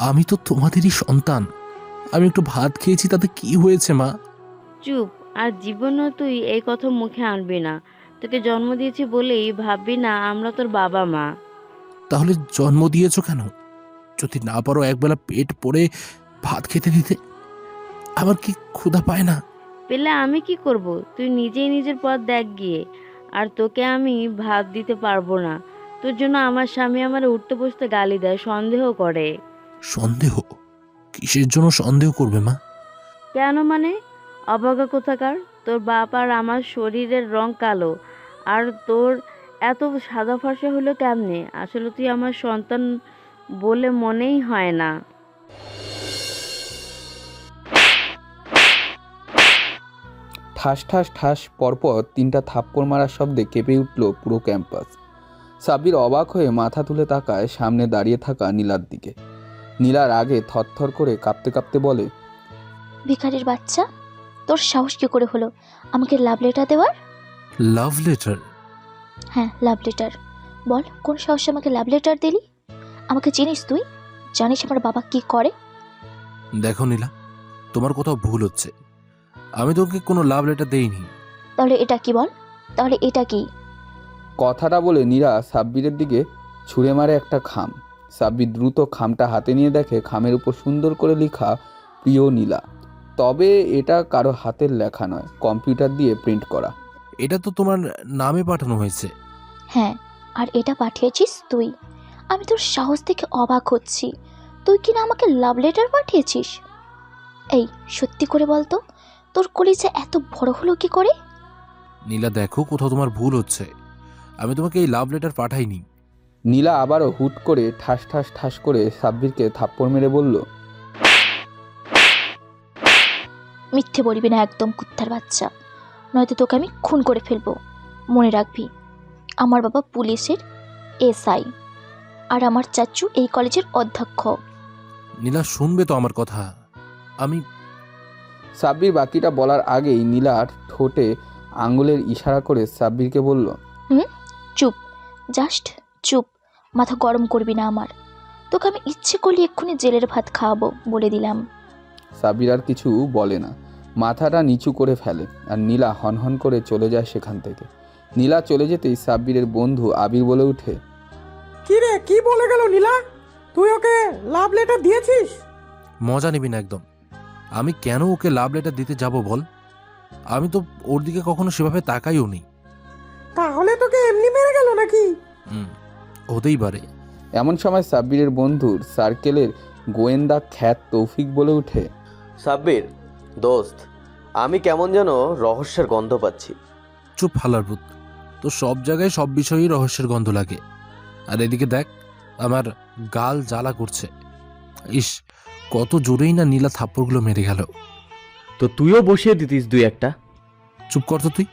আমি তো তোমাদেরই সন্তান। আমি একটু ভাত খেয়েছি, তাতে কি হয়েছে মা? চুপ। আর জীবনেও তুই এই কথা মুখে আনবি না। তোকে জন্ম দিয়েছি বলেই ভাববি না আমরা তোর বাবা মা। তাহলে জন্ম দিয়েছো কেন? যদি না পারো একবেলা পেট পড়ে ভাত খেতে দিতে? আমার কি ক্ষুধা পায় না? পেলে আমি কি করব? তুই নিজেই নিজের পথ দেখ গিয়ে। আর তোকে আমি ভাত দিতে পারবো না। তোর জন্য আমার স্বামী আমার উঠতে বসতে গালি দেয়, সন্দেহ করে। সন্দেহ? কিসের জন্য সন্দেহ করবে মা? কেন মানে? অবাগা কোথাকার! তোর বাপ আর আমার শরীরের রং কালো, আর তোর এত সাদা ফর্সা হলো কেমনে? আসলে তুই আমার সন্তান বলে মনেই হয় না। ঠাস ঠাস ঠাস পরপর 3টা থাপ্পড় মারার শব্দে কেঁপে উঠল পুরো ক্যাম্পাস। সাব্বির অবাক হয়ে মাথা তুলে তাকায় সামনে দাঁড়িয়ে থাকা নীলার দিকে। নীলার আগে থরথর করে কাঁপতে কাঁপতে বলে, ভিখারির বাচ্চা, তোর সাহস কি করে হলো আমাকে লাভ লেটার দেওয়ার? Love letter? হ্যাঁ, লাভ লেটার। বল, কোন সাহসে আমাকে লাভ লেটার দিলি? আমাকে চিনিস তুই? জানিস আমার বাবা কি করে? দেখো নীলা, তোমার কোথাও ভুল হচ্ছে। আমি তোকে কোনো লাভ লেটার দেইনি। তাহলে এটা কি বল? তাহলে এটা কি? কথাটা বলে নীরা সাব্বিরের দিকে ছুঁড়ে মারে একটা খাম। সাব্বির দ্রুত খামটা হাতে নিয়ে দেখে খামের উপর সুন্দর করে লেখা প্রিয় নীলা। তবে এটা কারো হাতের লেখা নয়, কম্পিউটার দিয়ে প্রিন্ট করা। এটা তো তোমার নামে পাঠানো হয়েছে। হ্যাঁ, আর এটা পাঠিয়েছিস তুই। আমি তোর সাহস দেখে অবাক হচ্ছি। তুই কিনা আমাকে লাভ লেটার পাঠিয়েছিস? এই, সত্যি করে বল তো, তোর কলিজা এত বড় হলো কি করে? নীলা দেখো, কোথাও তোমার ভুল হচ্ছে। আমি তোমাকে এই লাভ লেটার পাঠাইনি। নীলা আবারও হুট করে ঠাস ঠাস ঠাস করে সাব্বিরকে থাপ্পড় মেরে বলল, মিথ্যে বলবি না একদম, কুত্তার বাচ্চা, নয়তো তোকে আমি খুন করে ফেলবো। মনে রাখবি, আমার বাবা পুলিশের এসআই, আর আমার চাচু এই কলেজের অধ্যক্ষ। নীলা শুনবে তো আমার কথা? আমি সাব্বির বাকিটা বলার আগেই নীলার ঠোঁটে আঙুলের ইশারা করে সাব্বিরকে বলল, চুপ, জাস্ট চুপ। মাথা গরম করবি না আমার। তোকে আমি ইচ্ছে করলে এক্ষুনি জেলের ভাত খাওয়াবো, বলে দিলাম। সাব্বির আর কিছু বলে না, মাথাটা নিচু করে ফেলে। আর নীলা হনহন করে চলে যায় সেখান থেকে। নীলা চলে যেতেই সাব্বিরের বন্ধু আবির বলে উঠে, কি রে, কি বলে গেল নীলা? তুই ওকে লাভ লেটার দিয়েছিস? মজা নিবি না একদম। আমি কেন ওকে লাভ লেটার দিতে যাব বল? আমি তো ওর দিকে কখনো সেভাবে তাকাইও নি। তাহলে তোকে এমনি মেরে গেল নাকি? হতেই পারে। এমন সময় সাব্বিরের বন্ধুর সার্কেলের গোয়েন্দা খ্যাত তৌফিক বলে উঠে, সাব্বির দোস্ত, আমি কেমন যেন রহস্যের গন্ধ পাচ্ছি। চুপ হালার ভূত। তো সব জায়গায় সব বিষয়েই রহস্যের গন্ধ লাগে। আর এদিকে দেখ, আমার গাল জ্বালা করছে। ইস, কত জোরেই না নীলা থাপ্পড়গুলো মেরে গেল। তো তুইও বসিয়ে দিতিস দুই একটা। চুপ কর তো তুই।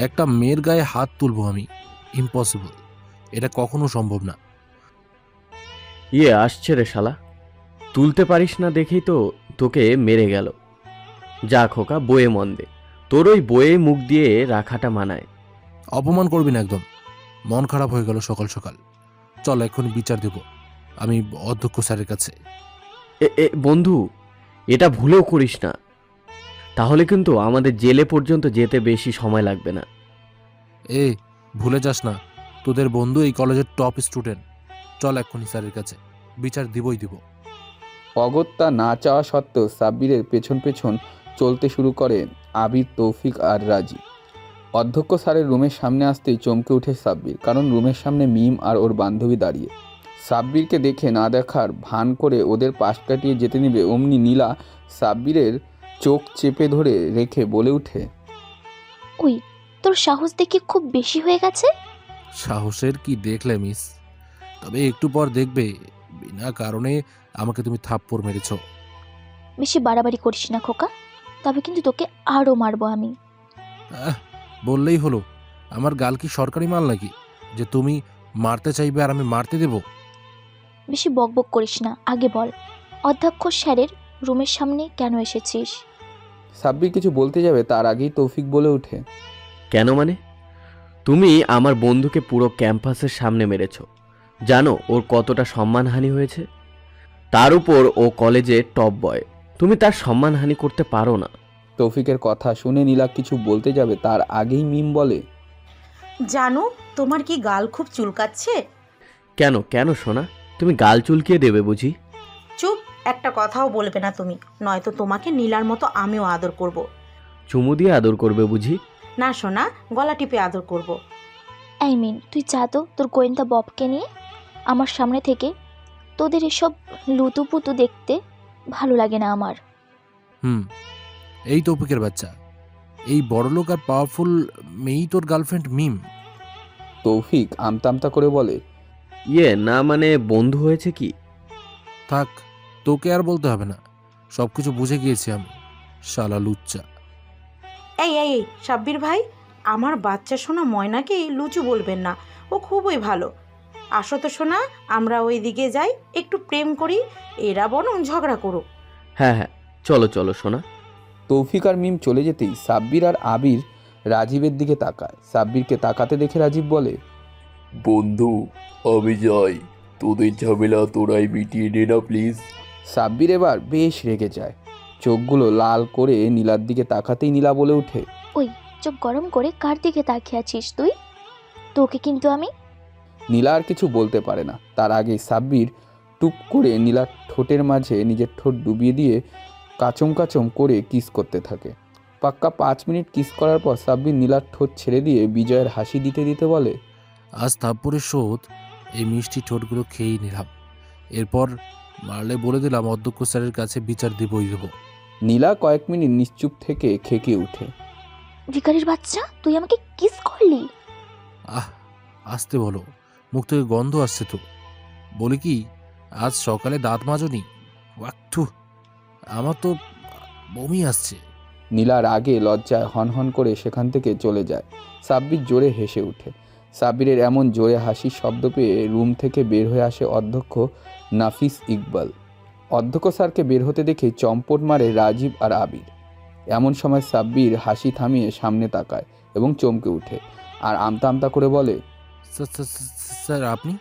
একটা মেয়ের গায়ে হাত তুলবো আমি? ইম্পসিবল। এটা কখনো সম্ভব না। আসছে রে শালা, তুলতে পারিস না দেখেই তো তোকে মেরে গেল। যা খোকা, বয়ে মন দে, তোর ওই বয়ে মুখ দিয়ে রাখাটা মানায়। অপমান করবি না একদম। মন খারাপ হয়ে গেল সকাল সকাল। চল এক্ষুনি বিচার দেব আমি অধ্যক্ষ স্যারের কাছে। বন্ধু, এটা ভুলেও করিস না, তাহলে কিন্তু আমাদের জেলে পর্যন্ত যেতে বেশি সময় লাগবে না। এ, ভুলে যাস না, তোদের বন্ধু এই কলেজের টপ স্টুডেন্ট। চল এক্ষুনি স্যারের কাছে, বিচার দিবই দিব। অগত্যা না চাওয়া সত্ত্বেও সাব্বিরের পেছন পেছন চলতে শুরু করে আবির, তৌফিক আর রাজি। অধ্যক্ষ স্যারের রুমের সামনে আসতেই চমকে উঠে সাব্বির, কারণ রুমের সামনে মিম আর ওর বান্ধবী দাঁড়িয়ে। সাব্বিরকে দেখে না দেখার ভান করে ওদের পাশ কাটিয়ে যেতে নেবে, অমনি নীলা সাব্বিরের চোখ চেপে ধরে রেখে বলে উঠে, ওই, তোর সাহস দেখি খুব বেশি হয়ে গেছে। সাহসের কি দেখলে মিস? তবে একটু পর দেখবে বিনা কারণে আমাকে তুমি থাপ্পড় মেরেছ। বেশি বাড়াবাড়ি করিস না খোকা, তবে কিন্তু তোকে আরও মারবো আমি। বললেই হলো। আমার গাল কি সরকারি মাল নাকি যে তুমি মারতে চাইবে আর আমি মারতে দেব? বেশি বকবক করিস না, আগে বল, অধ্যক্ষ স্যারের রুমের সামনে কেন এসেছিস? সাব্বির কিছু বলতে যাবে তার আগেই তৌফিক বলে ওঠে, কেন মানে? তুমি আমার বন্ধুকে পুরো ক্যাম্পাসের সামনে মেরেছ। জানো ওর কতটা সম্মানহানি হয়েছে? তার উপর ও কলেজে টপ বয়, তুমি তার সম্মানহানি করতে পারো না। তৌফিকের কথা শুনে নীলা কিছু বলতে যাবে তার আগেই মিম বলে, জানো তোমার কি গাল খুব চুলকাচ্ছে? কেন কেন সোনা, তুমি গাল চুলকিয়ে দেবে বুঝি? চুপ, একটা কথাও বলবে না তুমি, নয়তো তোমাকে নীলার মতো আমিও আদর করব। চুমু দিয়ে আদর করবে বুঝি? না সোনা, গলা টিপে আদর করব। এই মিন, তুই যা তো তোর গোয়েন্দা ববকে নিয়ে আমার সামনে থেকে। তোদের এসব লুতুপুতু দেখতে ভালো লাগে না আমার। এই তৌফিকের বাচ্চা, এই বড়লোক আর পাওয়ারফুল মেয়েই তোর গার্লফ্রেন্ড মিম? তৌফিক আমতা আমতা করে বলে, না মানে বন্ধু হয়েছে কি? থাক, তোকে আর বলতে হবে না, সব কিছু বুঝে গিয়েছি আমি, শালা লুচ্চা। এই এই এই সাব্বির ভাই, আমার বাচ্চা সোনা ময়নাকে লুচু বলবেন না, ও খুবই ভালো। আসো তো সোনা, আমরা ওই দিকে যাই, একটু প্রেম করি, এরা বরং ঝগড়া করুক। হ্যাঁ হ্যাঁ, চলো চলো সোনা। তৌফিক আর মিম চলে যেতেই সাব্বির আর আবির রাজীবের দিকে তাকায়। সাব্বিরকে তাকাতে দেখে রাজীব বলে, বন্ধু আমি যাই, তোদের ঝামেলা তোরাই মিটিয়ে নে না প্লিজ। সাব্বির এবার বেশ রেগে যায়, চোখগুলো লাল করে নীলার দিকে তাকাতেই নীলা বলে ওঠে, ওই চোখ গরম করে কার দিকে তাকিয়ে আছিস তুই? তোকে কিন্তু আমি। নীলা আর কিছু বলতে পারে না, তার আগেই সাব্বির টুপ করে নীলার ঠোঁটের মাঝে নিজের ঠোঁট ডুবিয়ে দিয়ে কাচম কাচম করে কিস করতে থাকে। পাক্কা 5 মিনিট কিস করার পর সাব্বির নীলার ঠোঁট ছেড়ে দিয়ে বিজয়ের হাসি দিতে দিতে বলে, আজ থাপ্পড়ের শোধ এই মিষ্টি ঠোঁটগুলো খেয়েই নিলাম, এরপর মারলে বলে দিলাম অধ্যক্ষ স্যারের কাছে বিচার দিবই দেবো। নীলা কয়েক মিনিট নিশ্চুপ থেকে খেকে ওঠে। ভিখারির বাচ্চা, তুই আমাকে কিস করলি? আহ, আসতে বলো, মুখ থেকে গন্ধ আসছে তো। বলি কি, আজ সকালে দাঁত মাজনি? ওয়াক্থু, আমার তো বমি আসছে। নীলার আগে লজ্জায় হনহন করে সেখান থেকে চলে যায়। সাব্বির জোরে হেসে ওঠে। সাব্বিরের এমন জোরে হাসির শব্দ পেয়ে রুম থেকে বের হয়ে আসে অধ্যক্ষ নাফিস ইকবাল। অধ্যক্ষ স্যারকে বের হতে দেখে চম্পট মারে রাজীব আর আবির। এমন সময় সাব্বির হাসি থামিয়ে সামনে তাকায় এবং চমকে ওঠে আর আমতা আমতা করে বলে, স্যার আপনি?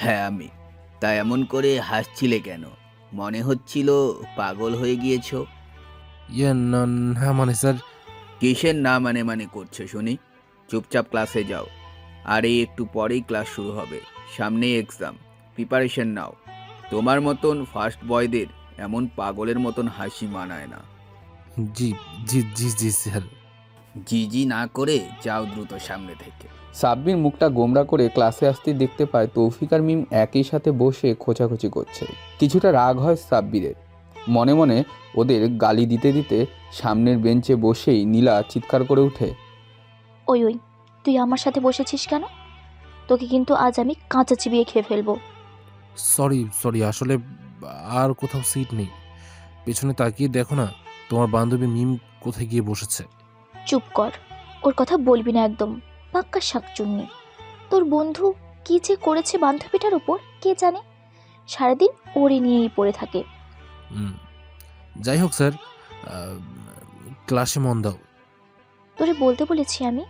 হ্যাঁ আমি। তা এমন করে হাসছিলে কেন? মনে হচ্ছিল পাগল হয়ে গিয়েছো। না না, মানে স্যার। কিসের না মানে মানে করছো শুনি? চুপচাপ ক্লাসে যাও। আর এই একটু পরেই ক্লাস শুরু হবে, সামনেই এক্সাম, প্রিপারেশন নাও। তোমার মতন ফার্স্ট বয়দের এমন পাগলের মতন হাসি মানায় না। জি জি জি জি স্যার। জি না করে যাও দ্রুত সামনে থেকে। সাব্বির মুখটা গোমরা করে ক্লাসে আসতে দেখতে পায় তৌফিক আর মিম একই সাথে বসে খোঁচাখুচি করছে। কিছুটা রাগ হয় সাব্বিরের, মনে মনে ওদের গালি দিতে দিতে সামনের বেঞ্চে বসেই নীলা চিৎকার করে ওঠে, ওই ওই, তুই আমার সাথে বসেছিস কেন? তোকে কিন্তু আজ আমি কাঁচা চিবিয়ে খেয়ে ফেলবো। সরি, আসলে আর কোথাও সিট নেই। পেছনে তাকিয়ে দেখো না, তোমার বান্ধবী মিম কোথায় গিয়ে বসেছে। চুপ কর, ওর কথা বলবি না একদম, পাক্কা শাকচুন্নি। তোর বন্ধু কি যে করেছে বান্ধবীটার ওপর কে জানে, সারাদিন ওরে নিয়েই পড়ে থাকে। যাই হোক স্যার, ক্লাসে মন দাও। তোরে বলতে বলেছি আমি,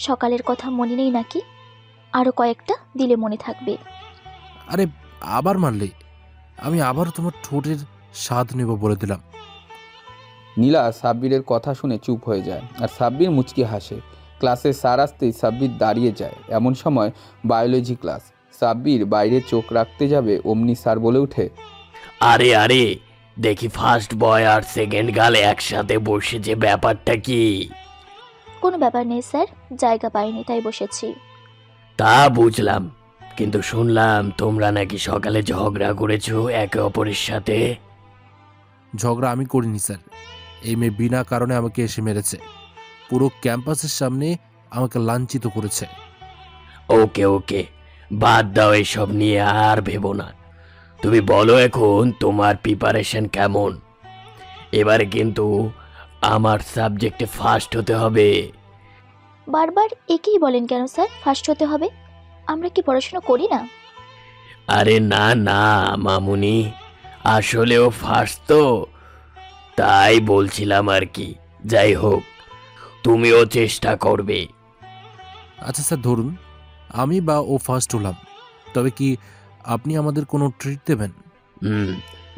সকালের কথা মনে নেই নাকি? আরও কয়েকটা দিলে মনে থাকবে। আরে আবার মারলে, আমি আবার তোমার ঠোঁটের স্বাদ নেব বলে দিলাম। নীলা সাব্বিরের কথা শুনে চুপ হয়ে যায় আর সাব্বির মুচকি হাসে। ক্লাসে স্যার আসতেই সাব্বির দাঁড়িয়ে যায়। এমন সময় বায়োলজি ক্লাস। সাব্বির বাইরে চোখ রাখতে যাবে অমনি স্যার বলে ওঠে, আরে আরে, দেখি ফার্স্ট বয় আর সেকেন্ড গার্ল একসাথে বসে, যে ব্যাপারটা কি? কোনো ব্যাপার নেই স্যার, জায়গা পাইনি তাই বসেছি। তা বুঝলাম, কিন্তু শুনলাম তোমরা নাকি সকালে ঝগড়া করেছো একে অপরের সাথে। ঝগড়া আমি করিনি স্যার, এই মেয়ে বিনা কারণে আমাকে এসে মেরেছে, পুরো ক্যাম্পাসের সামনে আমাকে লাঞ্ছিত করেছে। ওকে, বাদ দাও এসব নিয়ে, আর ভেবো না। তুমি বলো এখন তোমার প্রিপারেশন কেমন? এবারে কিন্তু আমার সাবজেক্টে ফার্স্ট হতে হবে। বারবার একই বলেন কেন স্যার, ফার্স্ট হতে হবে? আমরা কি পড়াশোনা করি না? আরে না মামুনি, আসলেও ফার্স্ট তো, তাই বলছিলাম আর কি। যাই হোক, তুমিও চেষ্টা করবে। আচ্ছা স্যার, ধরুন আমি বা ও ফার্স্ট হলাম, তবে কি আপনি আমাদের কোনো ট্রিট দেবেন?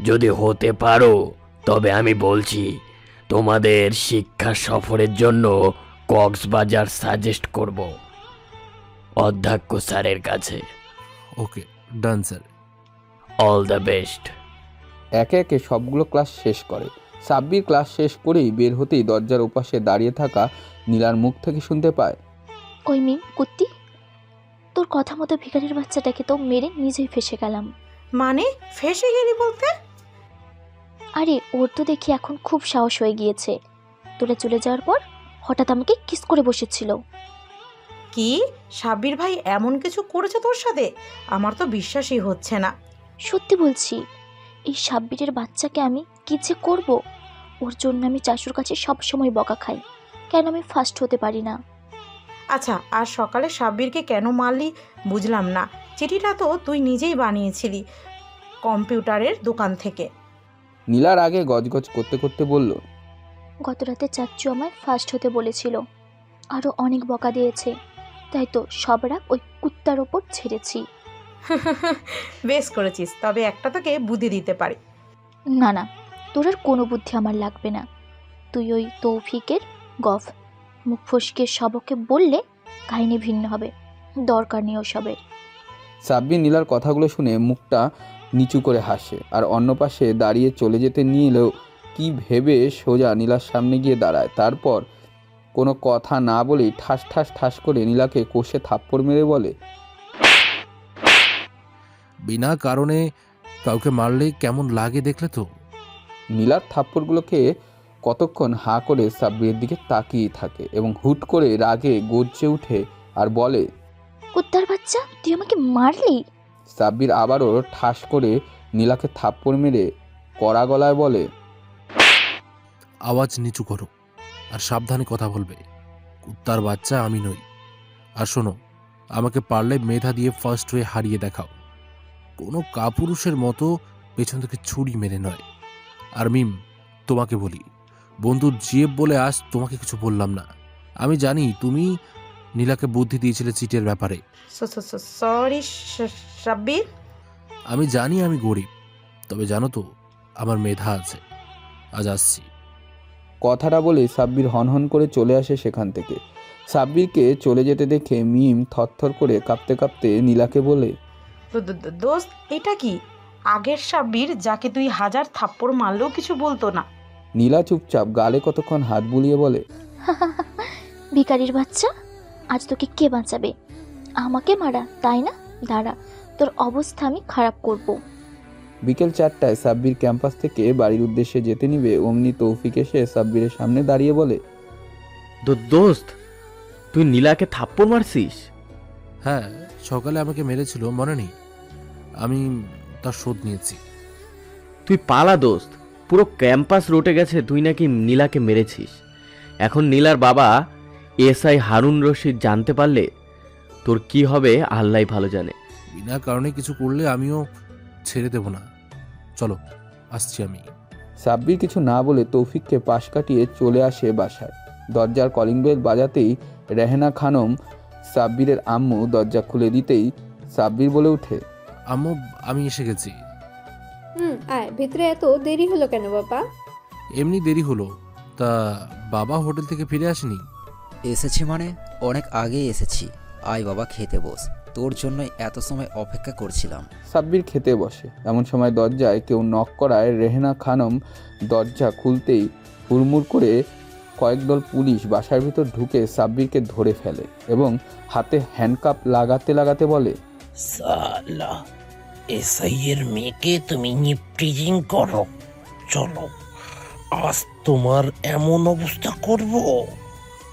যদি হতে পারো তবে আমি বলছি তোমাদের শিক্ষা সফরের জন্য কক্সবাজার সাজেস্ট করব অধ্যক্ষ স্যারের কাছে। Okay, done sir. All the best. একে একে সবগুলো ক্লাস শেষ করে। সাব্বির ক্লাস শেষ করেই বের হতেই দরজার ওপাশে দাঁড়িয়ে থাকা নীলার মুখ থেকে শুনতে পায়, ওই মিম কুত্তি, তোর কথা মতো ভিখারির বাচ্চাটাকে তো মেরে নিজেই ফেসে গেলাম। মানে ফেসে গেলি বলতে? আরে ওর তো দেখি এখন খুব সাহস হয়ে গিয়েছে। তোরা চলে যাওয়ার পর হঠাৎ আমাকে কিস করে বসেছিল। কি সাব্বির ভাই এমন কিছু করেছে তোর সাথে? আমার তো বিশ্বাসই হচ্ছে না। সত্যি বলছি, এই সাব্বিরের বাচ্চাকে আমি কি যে করব। ওর জন্য আমি চাচুর কাছে সবসময় বকা খাই, কেন আমি ফার্স্ট হতে পারি না। আচ্ছা, আজ সকালে সাব্বিরকে কেন মারলি বুঝলাম না। চিঠিটা তো তুই নিজেই বানিয়েছিলি কম্পিউটারের দোকান থেকে। নীলার আগে গজগজ করতে করতে বলল, গত রাতে চাচ্চু আমায় ফার্স্ট হতে বলেছিল, আরও অনেক বকা দিয়েছে, তাই তো সব রাগ ওই কুত্তার ওপর ছেড়েছি। বেশ করেছিস, তবে একটা তোকে বুদ্ধি দিতে পারি। না না, তোর আর কোনো বুদ্ধি আমার লাগবে না। তুই ওই তৌফিকের গফ মুখ ফসকে সবকে বললে কাহিনী ভিন্ন হবে, দরকার নেই ওসবের। সাব্বির নীলার কথাগুলো শুনে মুখটা নিচু করে হাসে, আর অন্য পাশে দাঁড়িয়ে চলে যেতে নিলেও কি ভেবে সোজা নীলার সামনে গিয়ে দাঁড়ায়। তারপর কোনো কথা না বলেই ঠাস ঠাস ঠাস করে নীলাকে কষে থাপ্পড় মেরে বলে, বিনা কারণে কাউকে মারলে কেমন লাগে দেখলে তো? নীলার থাপ্পড়গুলোকে কতক্ষণ হাঁ করে সাব্বিরের দিকে তাকিয়ে থাকে এবং হুট করে রাগে গর্জে উঠে আর বলে, কুত্তার বাচ্চা, তুই আমাকে মারলি? সাব্বির আবারও ঠাস করে নীলাকে থাপ্পড় মেরে কড়া গলায় বলে, আওয়াজ নিচু করো আর সাবধানে কথা বলবে। কুত্তার বাচ্চা আমি নই। আর শোনো, আমাকে পারলে মেধা দিয়ে ফার্স্ট হয়ে হারিয়ে দেখাও, কোনো কাপুরুষের মতো পেছন থেকে ছুরি মেরে নয়। আর মিম, তোমাকে বলি, বন্ধুর জিএফ বলে আজ তোমাকে কিছু বললাম না। আমি জানি তুমি নীলাকে বুদ্ধি দিয়েছিলে চিটের ব্যাপারে। সরি সাব্বির। আমি জানি আমি গরিব, তবে জানো তো আমার মেধা আছে। আজ আসছি। কথাটা বলে সাব্বির হনহন করে চলে আসে সেখান থেকে। সাব্বিরকে চলে যেতে দেখে মিম থরথর করে কাঁপতে কাঁপতে নীলাকে বলে, দোস্ত, এটা কি আগের সাব্বির যাকে তুই হাজার থাপ্পড় মারলেও কিছু বলতো না? নীলা চুপচাপ গালে কতক্ষণ হাত বুলিয়ে বলে, ভিখারির বাচ্চা, আজ তোকে কে বাঁচাবে? আমাকে মারা, তাই না? দাঁড়া, তোর অবস্থা আমি খারাপ করব। বিকেল 4টায় সাব্বির ক্যাম্পাস থেকে বাড়ির উদ্দেশ্যে যেতে নিবে, অমনি তৌফিক এসে সাব্বিরের সামনে দাঁড়িয়ে বলে, দোস্ত, তুই নীলাকে থাপ্পড় মারছিস? হ্যাঁ, সকালে আমাকে মেরেছিল, মনে নেই? আমি তার শোধ নিয়েছি। তুই পালা দোস্ত, পুরো ক্যাম্পাস রটে গেছে তুই নাকি নীলাকে মেরেছিস। এখন নীলার বাবা এসআই হারুন রশিদ জানতে পারলে তোর কি হবে আল্লাহ ভালো জানে। বিনা কারণে কিছু করলে আমিও ছেড়ে দেব না। চলো, আসছি আমি। সাব্বির কিছু না বলে তৌফিককে পাশ কাটিয়ে চলে আসে বাসায়। দরজার কলিং বেল বাজাতেই রেহেনা খানম সাব্বিরের আম্মু দরজা খুলে দিতেই সাব্বির বলে ওঠে, আম্মু, আমি এসে গেছি। আয় ভিতরে। এত দেরি হলো কেন বাবা? এমনি দেরি হলো। তা বাবা হোটেল থেকে ফিরে আসেনি? এসেছি মানে অনেক আগেই এসেছি। আয় বাবা, খেতে বস, তোর জন্যই এত সময় অপেক্ষা করছিলাম। সাব্বির খেতে বসে, এমন সময় দরজায় কেউ নক করায় রেহেনা খানম দরজা খুলতেই হুড়মুড় করে কয়েকদল পুলিশ বাসার ভিতর ঢুকে সাব্বিরকে ধরে ফেলে এবং হাতে হ্যান্ডকাপ লাগাতে লাগাতে বলে, সালা, এসআইয়ের মেয়েকে তুমি নিপ্রিজিং করো। চলো, আজ তোমার এমন অবস্থা করব।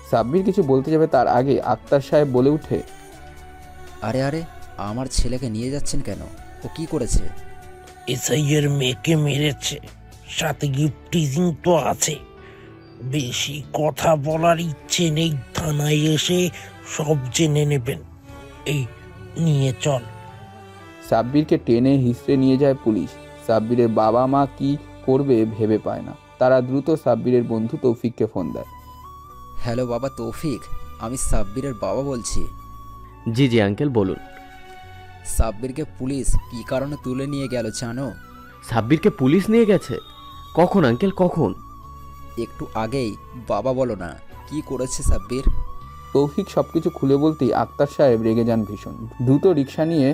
সাব্বির কিছু বলতে যাবে তার আগে আক্তার সাহেব বলে উঠে, আরে আরে, আমার ছেলেকে নিয়ে যাচ্ছেন কেন? ও কি করেছে? এসআইয়ের মেয়েকে মেরেছে, সাথে গিফটিজিং তো আছে। বেশি কথা বলার ইচ্ছে নেই, থানায় এসে সব জেনে নেবেন। এই নিয়ে চল। সাব্বিরকে টেনে হিঁচড়ে নিয়ে যায় পুলিশ। সাব্বিরের বাবা মা কি করবে ভেবে পায় না। তারা দ্রুত সাব্বিরের বন্ধু তৌফিককে ফোন দেয়। হ্যালো বাবা তৌফিক, আমি সাব্বিরের বাবা বলছি। জি জি আঙ্কেল, বলুন। সাব্বিরকে পুলিশ কী কারণে তুলে নিয়ে গেল জানো? সাব্বিরকে পুলিশ নিয়ে গেছে? কখন আঙ্কেল, কখন? একটু আগেই। বাবা বলো না, কি করেছে সাব্বির? তৌফিক সব কিছু খুলে বলতেই আক্তার সাহেব রেগে যান ভীষণ। দ্রুত রিক্সা নিয়ে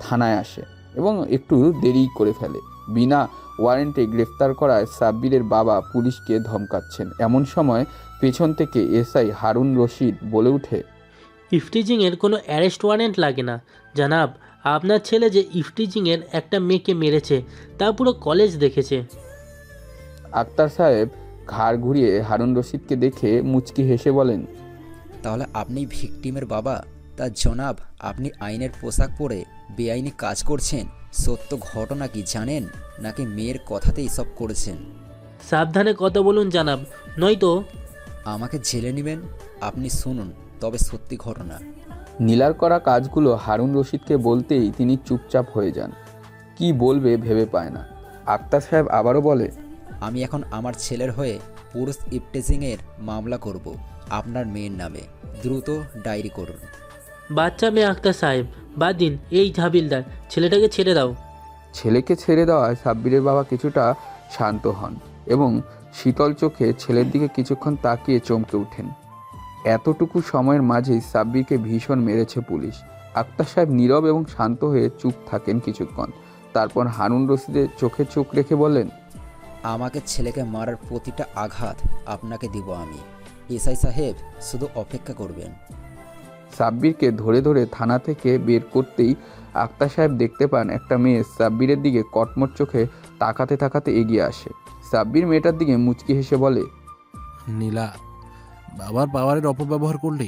থানায় আসে এবং একটু দেরি করে ফেলে। বিনা ওয়ারেন্টে গ্রেফতার করায় সাব্বিরের বাবা পুলিশকে ধমকাচ্ছেন। এমন সময় পেছন থেকে এসআই হারুন রশিদ বলে ওঠে, ইফটিজিংয়ের কোনো অ্যারেস্ট ওয়ারেন্ট লাগে না জানাব। আপনার ছেলে যে ইফটিজিংয়ের একটা মেয়েকে মেরেছে তা পুরো কলেজ দেখেছে। আক্তার সাহেব ঘাড় ঘুরিয়ে হারুন রশিদকে দেখে মুচকি হেসে বলেন, তাহলে আপনি ভিকটিমের বাবা? তা জনাব, আপনি আইনের পোশাক পরে বেআইনি কাজ করছেন। সত্য ঘটনা কি জানেন, নাকি মেয়ের কথাতেই সব করেছেন? সাবধানে কথা বলুন জানাব, নয়তো। আমাকে জেলে নেবেন? আপনি শুনুন তবে সত্যি ঘটনা। নীলার করা কাজগুলো হারুন রশিদকে বলতেই তিনি চুপচাপ হয়ে যান। কি বলবে ভেবে পায় না। আক্তার সাহেব আবারও বলে, আমি এখন আমার ছেলের হয়ে পুরুষ ইফটিজিংয়ের মামলা করব আপনার মেয়ের নামে। দ্রুত ডায়েরি করুন। বাচ্চা মেয়ে আক্তার সাহেব, বাদ দিন এই হাবিলদার, ছেলেটাকে ছেড়ে দাও। ছেলেকে ছেড়ে দেওয়ায় সাব্বিরের বাবা কিছুটা শান্ত হন এবং শীতল চোখে ছেলের দিকে কিছুক্ষণ তাকিয়ে চমকে ওঠেন। এতটুকু সময়ের মাঝেই সাব্বিরকে ভীষণ মেরেছে পুলিশ। আক্তার সাহেব নীরব এবং শান্ত হয়ে চুপ থাকেন কিছুক্ষণ। তারপর হারুন রশিদের চোখে চোখ রেখে বলেন, আমাকে ছেলেকে মারার প্রতিটা আঘাত আপনাকে দিব আমি। এসআই সাহেব শুধু অপেক্ষা করবেন। সাব্বিরকে ধরে ধরে থানা থেকে বের করতেই আক্তার সাহেব দেখতে পান একটা মেয়ে সাব্বিরের দিকে কটমট চোখে তাকাতে তাকাতে এগিয়ে আসে। সাব্বির মেয়েটার দিকে মুচকি হেসে বলে, নীলা, বাবার পাওয়ারের অপব্যবহার করলে,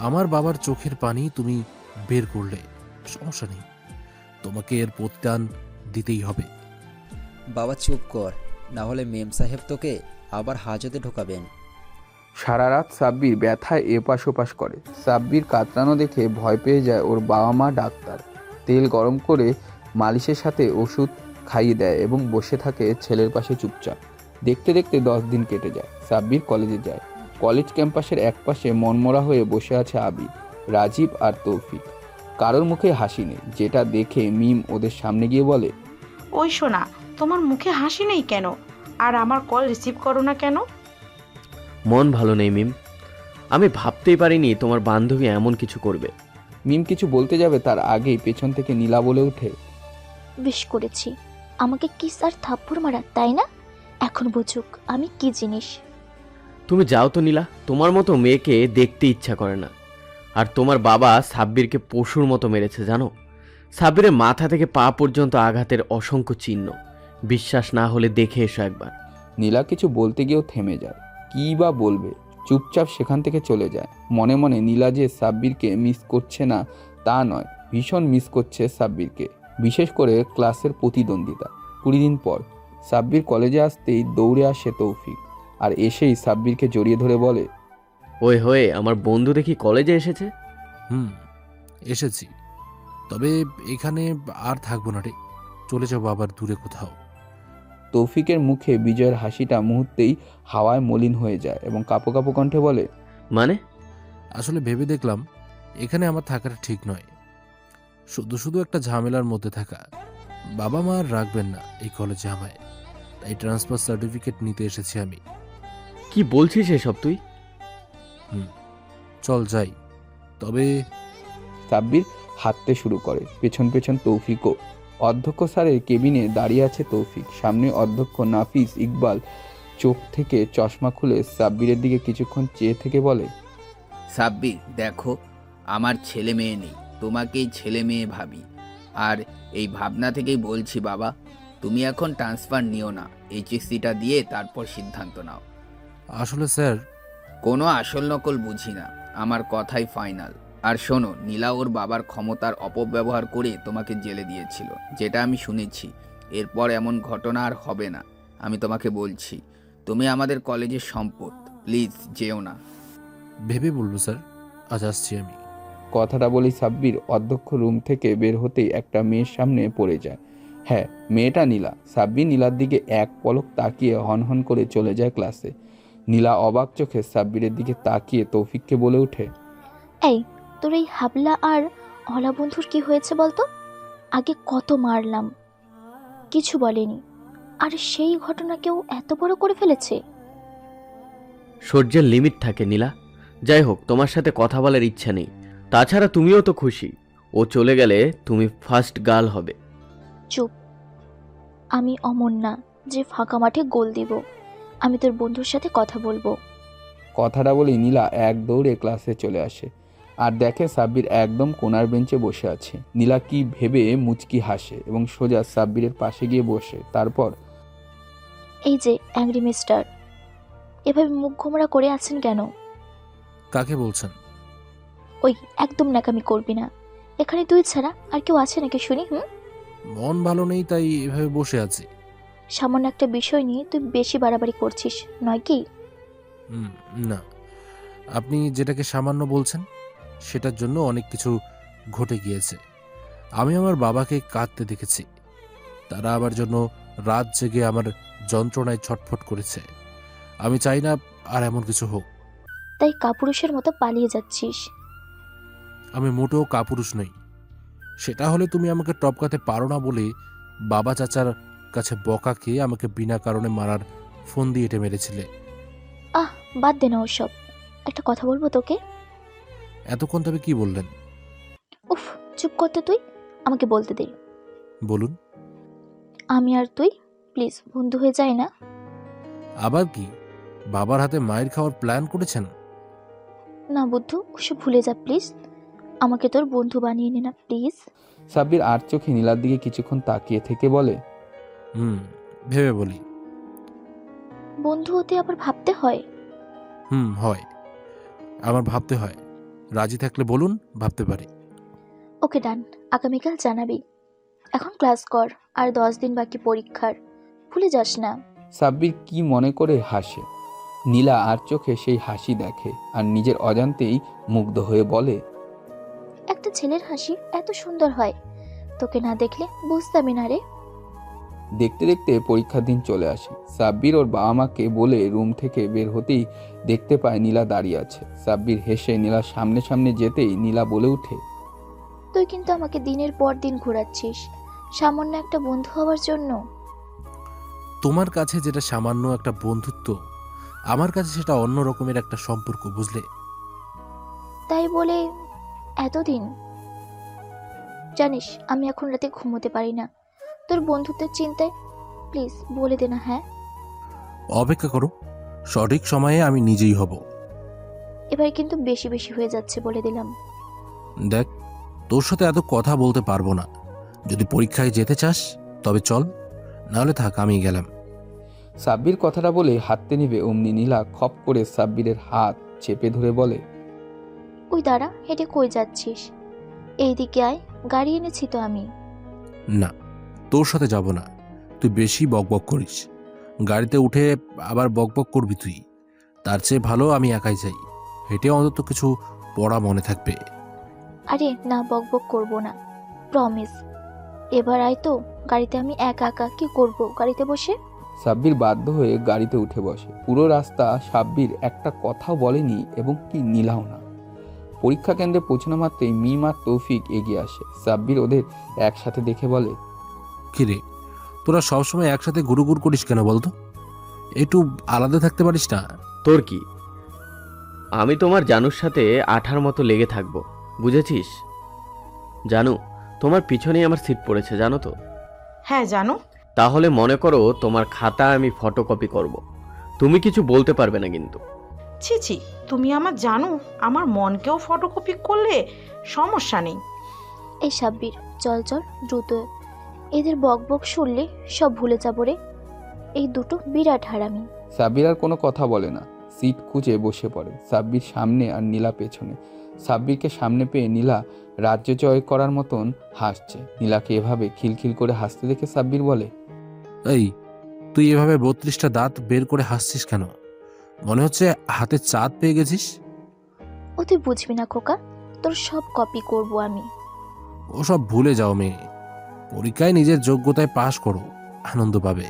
আমার বাবার চোখের পানি তুমি বের করলে, সমস্যা নেই, তোমাকে এর প্রতিদান দিতেই হবে। বাবা চুপ কর, না হলে মেম সাহেব তোকে আবার হাজতে ঢোকাবেন। সারা রাত সাব্বির ব্যথায় এপাশ ওপাশ করে। সাব্বির কাতরানো দেখে ভয় পেয়ে যায় ওর বাবা মা ডাক্তার। তেল গরম করে মালিশের সাথে ওষুধ খাইয়ে দেয় এবং বসে থাকে ছেলের পাশে চুপচাপ। দেখতে দেখতে 10 দিন কেটে যায়। সাব্বির কলেজে যায়। কলেজ ক্যাম্পাসের একপাশে মনমরা হয়ে বসে আছে আবির, রাজীব আর তৌফিক। কারোর মুখে হাসি নেই, যেটা দেখে মিম ওদের সামনে গিয়ে বলে, ওই শোনা, তোমার মুখে হাসি নেই কেন? আর আমার কল রিসিভ করো না কেন? মন ভালো নেই মিম। আমি ভাবতেই পারিনি তোমার বান্ধবী এমন কিছু করবে। মিম কিছু বলতে যাবে তার আগেই পেছন থেকে নীলা বলে ওঠে, বেশ করেছি, আমাকে কিস আর থাপ্পড় মারা, তাই না? এখন বুঝুক আমি কি জিনিস। তুমি যাও তো নীলা, তোমার মতো মেয়েকে দেখতে ইচ্ছা করে না। আর তোমার বাবা সাব্বিরকে পশুর মতো মেরেছে জানো। সাব্বিরের মাথা থেকে পা পর্যন্ত আঘাতের অসংখ্য চিহ্ন। বিশ্বাস না হলে দেখে এসো একবার। নীলা কিছু বলতে গিয়েও থেমে যায়। কী বা বলবে, চুপচাপ সেখান থেকে চলে যায়। মনে মনে নীলা যে সাব্বিরকে মিস করছে না তা নয়, ভীষণ মিস করছে সাব্বিরকে, বিশেষ করে ক্লাসের প্রতিদ্বন্দ্বিতা। 20 দিন পর সাব্বির কলেজে আসতেই দৌড়ে আসে তৌফিক, আর এসেই সাব্বিরকে জড়িয়ে ধরে বলে, ওই হয়ে আমার বন্ধু দেখি কলেজে এসেছে। এসেছি, তবে এখানে আর থাকবো না রে, চলে যাবো আবার দূরে কোথাও। তৌফিকের মুখে বিজয়ের হাসিটা মুহূর্তেই হাওয়ায় মলিন হয়ে যায় এবং কাঁপো কাঁপো কণ্ঠে বলে, মানে? আসলে ভেবে দেখলাম এখানে আমার থাকাটা ঠিক নয়, শুধু শুধু একটা ঝামেলার মধ্যে থাকা। বাবা মা আর রাখবেন না এই কলেজে আমায়, তাই ট্রান্সফার সার্টিফিকেট নিতে এসেছি আমি। কি বলছিস এসব তুই? চল যাই। তবে সাব্বির হাঁটতে শুরু করে, পেছন পেছন তৌফিকও। অধ্যক্ষ স্যারের কেবিনে দাঁড়িয়ে আছে তৌফিক, সামনে অধ্যক্ষ নাফিস ইকবাল চোখ থেকে চশমা খুলে সাব্বিরের দিকে কিছুক্ষণ চেয়ে থেকে বলে, সাব্বির দেখো, আমার ছেলে মেয়ে নেই, তোমাকেই ছেলে মেয়ে ভাবি। আর এই ভাবনা থেকেই বলছি বাবা, তুমি এখন ট্রান্সফার নিও না, এইচএসসিটা দিয়ে তারপর সিদ্ধান্ত নাও। আসলে স্যার, কোনো আসল নকল বুঝি না, আমার কথাই ফাইনাল। আর শোনো, নীলা ওর বাবার ক্ষমতার অপব্যবহার করে তোমাকে জেলে দিয়েছিল, যেটা আমি শুনেছি। এরপর এমন ঘটনা আর হবে না, আমি তোমাকে বলছি। তুমি আমাদের কলেজের সম্পদ, প্লিজ যেও না। ভেবে বলবো স্যার, আজ আসছি আমি। কথাটা বলি সাব্বির অধ্যক্ষ রুম থেকে বের হতেই একটা মেয়ের সামনে পড়ে যায়। হ্যাঁ, মেয়েটা নীলা। সাব্বির নীলার দিকে এক পলক তাকিয়ে হনহন করে চলে যায় ক্লাসে। নীলা অবাক চোখে সাব্বিরের দিকে তাকিয়ে তৌফিককে বলে ওঠে, এই তোর এই হাবলা আর অলা বন্ধুর কি হয়েছে বলতো? আগে কত মারলাম। কিছু বলেনি, আর সেই ঘটনা কেউ এত বড় করে ফেলেছে। সহ্যের লিমিট থাকে নীলা। যাই হোক, তোমার সাথে কথা বলার ইচ্ছা নেই। তাছাড়া তুমিও তো খুশি, ও চলে গেলে তুমি ফার্স্ট গার্ল হবে। চুপ। আমি অমন না যে ফাঁকা মাঠে গোল দিব। আমি তোর বন্ধুর সাথে কথা বলবো। কথাটা বলেই নীলা এক দৌড়ে ক্লাসে চলে আসে আর দেখে সাব্বির একদম কোনার বেঞ্চে বসে আছে। নীলা কি ভেবে মুচকি হাসে এবং সোজা সাব্বিরের পাশে গিয়ে বসে। তারপর, এই যে অ্যাংরি মিস্টার, এভাবে মুখ গোমড়া করে আছেন কেন? কাকে বলছেন? ওই একদম ন্যাকামি করবি না। এখানে তুই ছাড়া আর কেউ আছে নাকি শুনি? মন ভালো নেই তাই এভাবে বসে আছি। সামান্য একটা বিষয় নিয়ে তুই বেশি বাড়াবাড়ি করছিস, নয় কি? না, আপনি যেটাকে সামান্য বলছেন সেটার জন্য অনেক কিছু ঘটে গিয়েছে। আমি আমার বাবাকে কাঁদতে দেখেছি। তারা আমার জন্য রাত জেগে আমার যন্ত্রণায় ছটফট করেছে। আমি চাই না আর এমন কিছু হোক। তাই কাপুরুষের মতো পালিয়ে যাচ্ছিস? আমি মোটেও কাপুরুষ নই। সেটা হলে তুমি আমাকে টপকাতে পারো না বলে বাবা চাচার কাছে বকা খেয়ে আমাকে বিনা কারণে মারার ফোন দিয়ে এটে মেরেছিলে। আহ, বাদ দে না ওসব। একটা কথা বলবো তোকে। এতক্ষণ তবে কি বললেন? উফ, চুপ করতে তুই। আমাকে বলতে দে। বলুন। আমি আর তুই প্লিজ বন্ধু হয়ে যাই না? আবার কি, বাবার হাতে মায়ের খাওয়ার প্ল্যান করেছেন? না বুদ্ধু, ওসব ভুলে যা প্লিজ। আমাকে তোর বন্ধু বানিয়ে নে না প্লিজ। সাব্বির আর চোখে নীলার দিকে কিছুক্ষণ তাকিয়ে থেকে বলে, ভেবে বলি। বন্ধু হতে আবার ভাবতে হয়? হয়, আমার ভাবতে হয়। রাজি থাকলে বলুন, ভাবতে পারি। ওকে ডান, আগামীকাল জানাবি। এখন ক্লাস কর, আর 10 দিন বাকি পরীক্ষার, ভুলে যাস না। সাব্বির কি মনে করে হাসে। নীলা আর চোখে সেই হাসি দেখে আর নিজের অজান্তেই মুগ্ধ হয়ে বলে, একটা ছেলের হাসি এত সুন্দর হয়, তোকে না দেখলে বুঝতামই না রে। দেখতে দেখতে পরীক্ষার দিন চলে আসে। সাব্বির ওর বাবা মাকে বলে রুম থেকে বের হতেই দেখতে পায় নীলা দাঁড়িয়ে আছে। সাব্বির হেসে নীলার সামনে সামনে যেতেই নীলা বলে উঠে, তুই কিন্তু আমাকে দিনের পর দিন ঘোরাচ্ছিস সামান্য একটা বন্ধু হওয়ার জন্য। তোমার কাছে যেটা সামান্য একটা বন্ধুত্ব, আমার কাছে সেটা অন্য রকমের একটা সম্পর্ক, বুঝলে? তাই বলে এতদিন? জানিস আমি এখন রাতে ঘুমোতে পারি না তোর বন্ধুত্বের চিন্তায়। প্লিজ বলে দে না। হ্যাঁ, অপেক্ষা করো, সঠিক সময়ে আমি নিজেই হব। এবার কিন্তু বেশি বেশি হয়ে যাচ্ছে বলে দিলাম। দেখ, তোর সাথে এত কথা বলতে পারবো না। যদি পরীক্ষায় যেতে চাস তবে চল, নাহলে থাক, আমি গেলাম। সাব্বির কথাটা বলে হাঁটতে নিবে অমনি নীলা খপ করে সাব্বিরের হাত চেপে ধরে বলে, ওই দাঁড়া, হেঁটে কই যাচ্ছিস? এইদিকে আয়, গাড়ি এনেছি তো আমি। না, তোর সাথে যাব না। তুই বেশি বকবক করিস। গাড়িতে উঠে আবার বকবক করবি তুই। তার চেয়ে ভালো আমি একাই যাই। হেঁটে অন্তত কিছু পড়া মনে থাকবে। আরে না, বকবক করবো না, প্রমিস। এবার আয় তো, গাড়িতে আমি একা একা কি করব গাড়িতে বসে? সাব্বির বাধ্য হয়ে গাড়িতে উঠে বসে। পুরো রাস্তা সাব্বির একটা কথাও বলেনি এবং কি নীলাও না। পরীক্ষা কেন্দ্রে পৌঁছানো মাত্রই মিম আর তৌফিক এগিয়ে আসে। সাব্বির ওদের একসাথে দেখে বলে, কিরে, তোরা সবসময় একসাথে গুড়ুগুড় করিস কেন বলতো? একটু আলাদা থাকতে পারিস না? তোর কি? আমি তোমার জানুর সাথে আঠার মতো লেগে থাকবো, বুঝেছিস? জানু, তোমার পিছনেই আমার সিট পড়েছে, জানো তো? হ্যাঁ জানো। তাহলে মনে করো তোমার খাতা আমি ফটোকপি করব। তুমি কিছু বলতে পারবে না কিন্তু। ছি ছি, তুমি আমার জানো, আমার মনকেও ফটোকপি করলে সমস্যা নেই। এই সাব্বির, চল চল দ্রুত। এদের বকবক শুনলে সব ভুলে যাব রে। এই দুটো বিরাট হারামি। সাব্বির আর কোনো কথা বলে না, সিট খুঁজে বসে পড়ে। সাব্বির সামনে আর নীলা পেছনে। সাব্বিরকে সামনে পেয়ে নীলা রাজ্য জয় করার মতন হাসছে। নীলাকে এভাবে খিলখিল করে হাসতে দেখে সাব্বির বলে, এই, তুই এভাবে 32টা দাঁত বের করে হাসছিস কেন? মনে হচ্ছে হাতে চাঁদ পেয়ে গেছিস। ও তুই বুঝবি না খোকা, তোর সব কপি করব আমি। ওসব ভুলে যাও মেয়ে। পরীক্ষায় নিজের যোগ্যতায় পাশ করো, আনন্দ পাবে।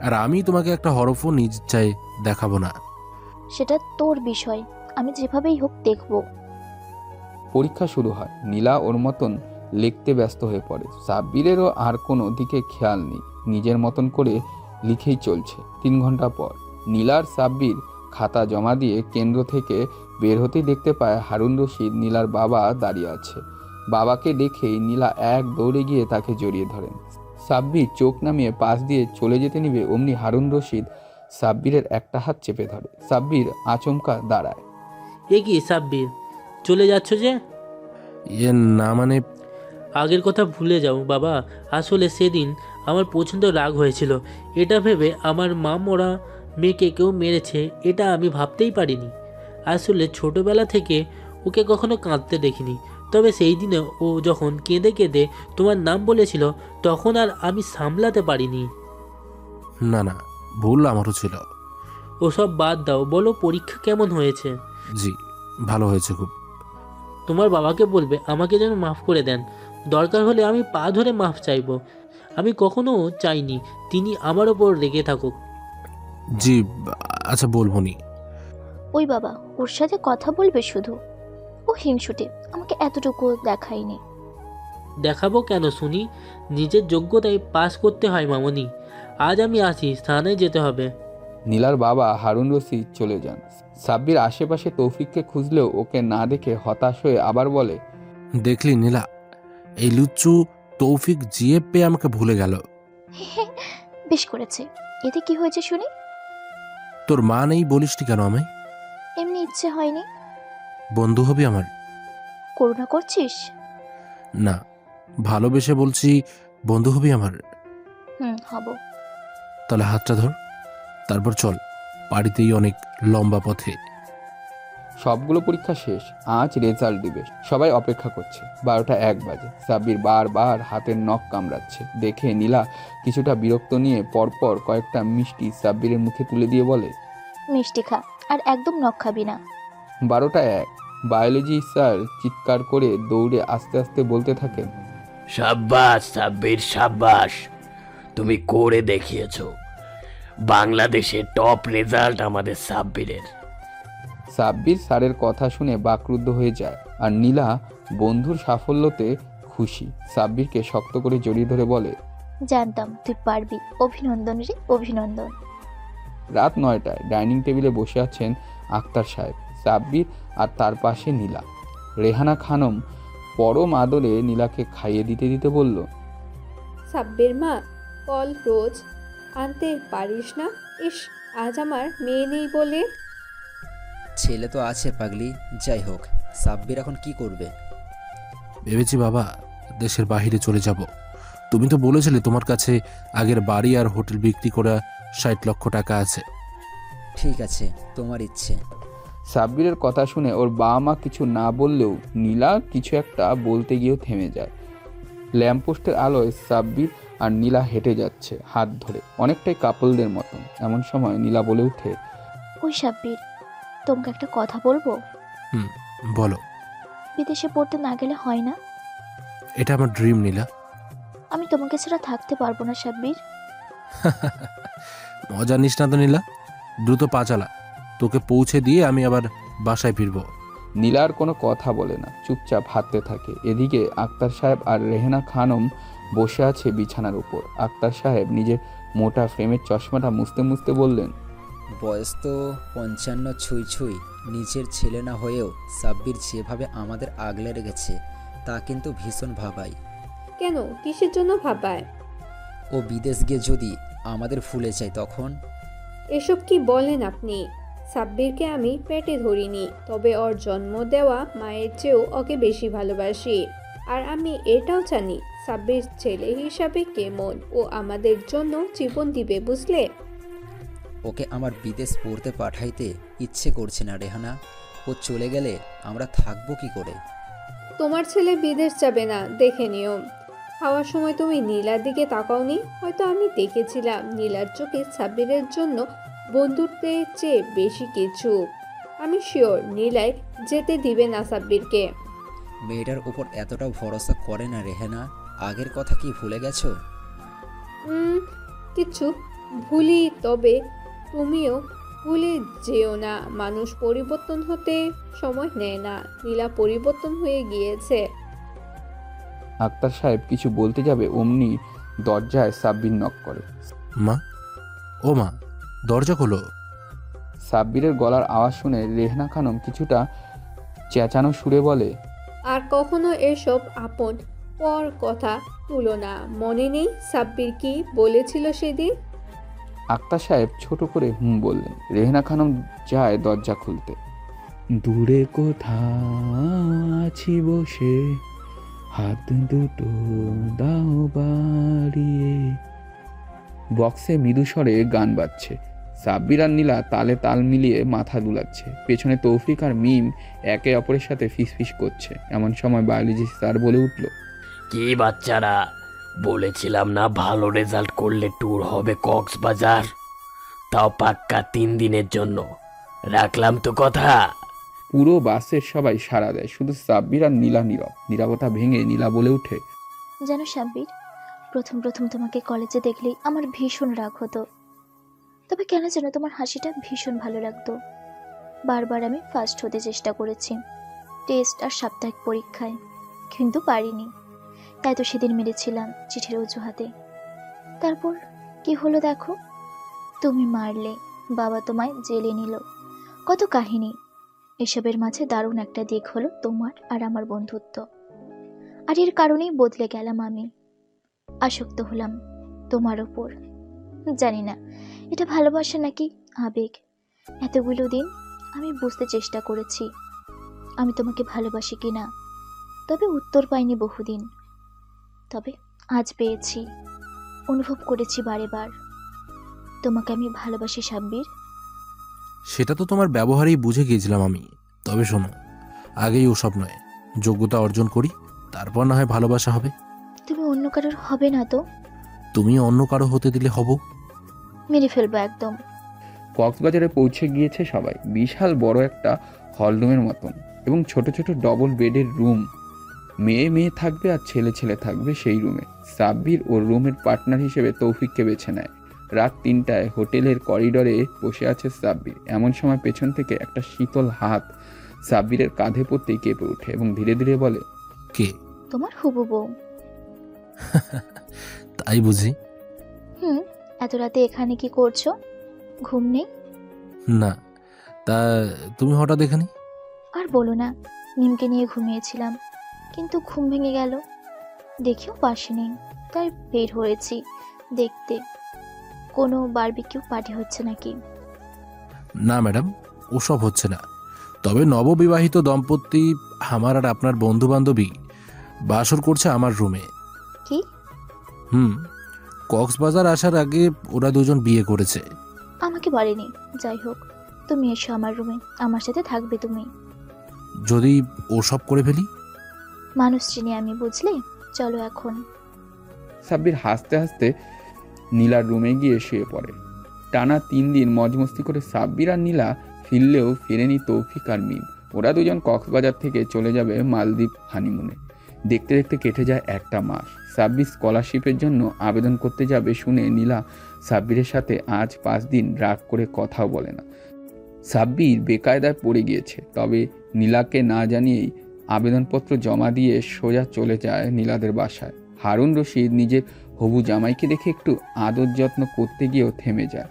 আর আমি তোমাকে একটা হরফও নিজ ইচ্ছায় দেখাবো না। সেটা তোর বিষয়, আমি যেভাবেই হোক দেখব। পরীক্ষা শুরু হয়। নীলা ওর মতন লিখতে ব্যস্ত হয়ে পড়ে। সাব্বিরেরও আর কোনো দিকে খেয়াল নেই। নিজের মতন করে লিখেই চলছে। 3 ঘন্টা পর নীলার সাব্বির খাতা জমা দিয়ে কেন্দ্র থেকে বের হতেই দেখতে পায় হারুন রশিদ নীলার বাবা দাঁড়িয়ে আছে। বাবাকে দেখেই নীলা এক দৌড়ে গিয়ে তাকে জড়িয়ে ধরেন। সাব্বির চোখ নামিয়ে পাশ দিয়ে চলে যেতে নিবে, অমনি হারুন রশিদ সাব্বিরের একটা হাত চেপে ধরে। সাব্বির আচমকা দাঁড়ায়। এ কি সাব্বির, চলে যাচ্ছ যে? না মানে আগের কথা ভুলে যাও বাবা, আসলে সেদিন আমার প্রচণ্ড রাগ হয়েছিল। এটা ভেবে আমার মা মরা মেয়েকে কেউ মেরেছে, এটা আমি ভাবতেই পারিনি। আসলে ছোটবেলা থেকে ওকে কখনো কাঁদতে দেখিনি, তবে সেই দিনে ও যখন কেঁদে কেঁদে তোমার নাম বলেছিল তখন আর আমি সামলাতে পারিনি। না না, ভুল আমারও ছিল। ওসব বাদ দাও, বলো পরীক্ষা কেমন হয়েছে? জি, ভালো হয়েছে খুব। তোমার বাবাকে বলবে আমাকে যেন মাফ করে দেন, দরকার হলে আমি পা ধরে মাফ চাইব। আমি কখনো চাইনি তিনি আমার ওপর রেগে থাকুক। জি, আচ্ছা বলবো নি। ওই বাবা, ওর সাথে কথা বলবে শুধু। ও হিংসুটে, আমাকে এতটুকু দেখায়নি। দেখাবো কেন শুনি? নিজের যোগ্যতায় পাস করতে হয় মামনি। আজ আমি আসি, স্থানে যেতে হবে। নীলার বাবা হারুন রশিদ চলে যান। সাব্বির আশেপাশে তৌফিককে খুঁজলেও ওকে না দেখে হতাশ হয়ে আবার বলে, দেখলি নীলা, এই লুচ্চু তৌফিক জিএ পেয়ে আমাকে ভুলে গেল। বেশ করেছে। এতে কি হয়েছে শুনি? তোর মা নেই বলিসটি কেন আমায়? এমনি ইচ্ছে হয়নি। বন্ধু হবি আমার? করুণা করছিস? না, ভালোবেসে বলছি, বন্ধু হবি আমার? হব। তাহলে হাতটা ধর, তারপর চল, বাড়িতেই অনেক লম্বা পথে। সবগুলো পরীক্ষা শেষ, আজ রেজাল্ট দিবে। সবাই অপেক্ষা করছে। 12টা 1 বাজে। সাব্বির বারবার হাতের নখ কামড়াচ্ছে। দেখে নীলা কিছুটা বিরক্ত নিয়ে পরপর কয়েকটা মিষ্টি সাব্বিরের মুখে তুলে দিয়ে বলে, মিষ্টি খা, আর একদম নখ খাবি না। 12টা 1। বায়োলজি স্যার চিৎকার করে দৌড়ে আস্তে আস্তে বলতে থাকেন, সাব্বাস সাব্বির, সাব্বাস, তুমি করে দেখিয়েছো। বাংলাদেশের টপ রেজাল্ট আমাদের সাব্বিরের। সাব্বির স্যারের কথা শুনে বাকরুদ্ধ হয়ে যায়, আর নীলা বন্ধুর সাফল্যতে খুশি। সাব্বিরকে শক্ত করে জড়িয়ে ধরে বলে, জানতাম তুই পারবি। অভিনন্দন রে, অভিনন্দন। রাত 9টায় ডাইনিং টেবিলে বসে আছেন আক্তার সাহেব, সাব্বির আর তার পাশে নীলা। রেহানা খানম পরম আদরে নীলাকে খাইয়ে দিতে দিতে বলল, সাব্বির মা, ফল রোজ আনতে পারিস না? ইস, আজ আমার মেয়ে নেই বলে। ছেলে তো আছে পাগলি। যাই হোক, সাব্বির এখন কি করবে? ভেবেছি বাবা, দেশের বাইরে চলে যাব। তুমি তো বলেছিলে তোমার কাছে আগের বাড়ি আর হোটেল বিক্রি করা 60 লক্ষ টাকা আছে। ঠিক আছে, তোমার ইচ্ছে। সাব্বিরের কথা শুনে ওর বাবা মা কিছু না বললেও নীলা কিছু একটা বলতে গিয়েও থেমে যায়। ল্যাম্পপোস্টের আলোয় সাব্বির আর নীলা হেঁটে যাচ্ছে হাত ধরে, অনেকটাই কাপলদের মতন। এমন সময় নীলা বলে ওঠে, ওই সাব্বির, তোমাকে একটা কথা বলবো। বলো। বিদেশে পড়তে না গেলে হয় না? এটা আমার ড্রিম নীলা। আমি তোমাকে ছাড়া থাকতে পারবো না সাব্বির। মজা নিস না তো নীলা, দ্রুত পা চালা, তোকে পৌঁছে দিয়ে আমি আবার বাসায় ফিরবো। নীলার কোনো কথা বলে না, চুপচাপ হাঁটতে থাকে। এদিকে আক্তার সাহেব আর রেহানা খানম বসে আছে বিছানার উপর। আক্তার সাহেব নিজের মোটা ফ্রেমের চশমাটা মুছতে মুছতে বললেন, বয়স তো 55 ছুঁই ছুঁই। নিজের ছেলে না হয়েও সাব্বির যেভাবে আমাদের আগলে রেখেছে তা কিন্তু ভীষণ ভাবায়। কেন, কিসের জন্য ভাবায়? ও বিদেশ গিয়ে যদি আমাদের ভুলে যায় তখন? এসব কি বলেন আপনি? সাব্বিরকে আমি পেটে ধরিনি, তবে ওর জন্ম দেওয়া মায়ের চেয়েও ওকে বেশি ভালোবাসি। আর আমি এটাও জানি সাব্বির ছেলে হিসাবে কেমন। ও আমাদের জন্য জীবন দিবে, বুঝলে? ওকে আমার বিদেশ পড়তে পাঠাইতে ইচ্ছে করছে না রেহানা। ও চলে গেলে আমরা থাকবো কি করে? তোমার ছেলে বিদেশ যাবে না, দেখে নিও। খাওয়ার সময় তুমি নীলার দিকে তাকাওনি? হয়তো আমি দেখেছিলাম নীলার চোখে সাব্বিরের জন্য বন্ধুত্বের চেয়ে বেশি কিছু। আমি শিওর নীলাই যেতে দিবে না সাব্বিরকে। মেয়েটার উপর এতটা ভরসা করে না রেহানা। আগের কথা কি ভুলে গেছো? কিছু ভুলি, তবে তুমিও ভুলে যেও না, মানুষ পরিবর্তন হতে সময় নেয় না। নীলা পরিবর্তন হয়ে গিয়েছে। আক্তার সাহেব কিছু বলতে যাবে অমনি দরজায় সাব্বির নক করে। মা, ও মা, দরজা খোলো। সাব্বিরের গলার আওয়াজ শুনে রেহনা খানম কিছুটা চেঁচানো সুরে বলে, আর কখনো এসব আপন পর কথা তুলো না। মনে নেই সাব্বির কি বলেছিল সেদিন? আক্তার সাহেব ছোট করে বললেন। রেহনা খানম যায় দরজা খুলতে। দূরে কোথাও আছি বসে, হাত দুটো দাও বাড়িয়ে। বক্সে মৃদু স্বরে গান বাজছে। সাব্বির আর নীলা তালে তাল মিলিয়ে মাথা দুলাচ্ছে। পেছনে তৌফিক আর মিম একে অপরের সাথে ফিসফিস করছে। এমন সময় বায়োলজি স্যার বলে উঠল, কি বাচ্চারা, বলেছিলাম না ভালো রেজাল্ট করলে ট্যুর হবে কক্সবাজার, তাও পাক্কা 3 দিনের জন্য। রাখলাম তো কথা। পুরো বাসের সবাই সাড়া দেয়, শুধু সাব্বির আর নীলা নীরব। নীরবতা ভেঙে নীলা বলে ওঠে, জানো সাব্বির, প্রথম প্রথম তোমাকে কলেজে দেখলেই আমার ভীষণ রাগ হতো। তবে কেন যেন তোমার হাসিটা ভীষণ ভালো লাগতো। বারবার আমি ফার্স্ট হতে চেষ্টা করেছি টেস্ট আর সাপ্তাহিক পরীক্ষায়, কিন্তু পারিনি। তাই তো সেদিন মেরেছিলাম চিঠির অজুহাতে। তারপর কি হলো দেখো, তুমি মারলে, বাবা তোমায় জেলে নিল, কত কাহিনী। এসবের মাঝে দারুণ একটা দিক হলো তোমার আর আমার বন্ধুত্ব। আর এর কারণেই বদলে গেলাম আমি, আসক্ত হলাম তোমার ওপর। জানি না এটা ভালোবাসা নাকি আবেগ। এতগুলো দিন আমি বুঝতে চেষ্টা করেছি আমি তোমাকে ভালোবাসি কিনা, তবে উত্তর পাইনি বহুদিন। তবে আজ পেয়েছি, অনুভব করেছি বারে বার তোমাকে আমি ভালোবাসি সাব্বির। সেটা তো তোমার ব্যবহারেই বুঝে গিয়েছিলাম আমি। তবে শোনো, আগেই ওসব নয়, যোগ্যতা অর্জন করি, তারপর না হয় ভালোবাসা হবে। তুমি অন্য কারোর হবে না তো? তুমি অন্য কারো হতে দিলে হব। মেরে ফেলবো একদম। কক্সবাজারে পৌঁছে গিয়েছে সবাই। বিশাল বড় একটা হলরুমের মতন এবং ছোট ছোট ডবল বেডের রুম। মেয়ে মেয়ে থাকবে আর ছেলে ছেলে থাকবে সেই রুমে। সাব্বির ওর রুমের পার্টনার হিসেবে তৌফিককে বেছে নেয়। রাত 3টায় হোটেলের করিডোরে বসে আছে সাব্বির। এমন সময় পেছন থেকে একটা শীতল হাত সাব্বিরের কাঁধে পড়তেই কেঁপে ওঠে এবং ধীরে ধীরে বলে, কে? তোমার হবু বউ। তাই বুঝি? এত রাতে এখানে কি করছো? ঘুম নেই? না, তা তুমি হঠাৎ এখানে? আর বলো না, নিমকে নিয়ে ঘুমিয়েছিলাম, কিন্তু ঘুম ভেঙে গেল, দেখেও পাশে নেই, তাই বের হয়েছি দেখতে কোনো বারবিকিউ পার্টি হচ্ছে নাকি। না ম্যাডাম, ওসব হচ্ছে না। তবে নববিবাহিত দম্পতি আমার আর আপনার বন্ধু বান্ধবী বাসর করছে আমার রুমে। কি? কক্সবাজার আসার আগে ওরা দুজন বিয়ে করেছে। আমাকে বলেনি। যাই হোক, তুমি এসো আমার রুমে, আমার সাথে থাকবে তুমি। যদি ওসব করে ফেলি? মানুষ চিনি আমি, বুঝলে? চলো এখন। সাব্বির হাসতে হাসতে নীলার রুমে গিয়ে শুয়ে পড়ে। টানা 3 দিন মজমস্তি করে সাব্বির আর নীলা ফিরলেও ফিরেনি তৌফিক আর মিম। ওরা দুজন কক্সবাজার থেকে চলে যাবে মালদ্বীপ হানিমুনে। দেখতে দেখতে কেটে যায় 1টা মাস। সাব্বির স্কলারশিপের জন্য আবেদন করতে যাবে শুনে নীলা সাব্বিরের সাথে আজ 5 দিন রাগ করে কথাও বলে না। সাব্বির বেকায়দায় পড়ে গিয়েছে। তবে নীলাকে না জানিয়েই আবেদনপত্র জমা দিয়ে সোজা চলে যায় নীলাদের বাসায়। হারুন রশিদ নিজের হবু জামাইকে দেখে একটু আদর যত্ন করতে গিয়েও থেমে যায়,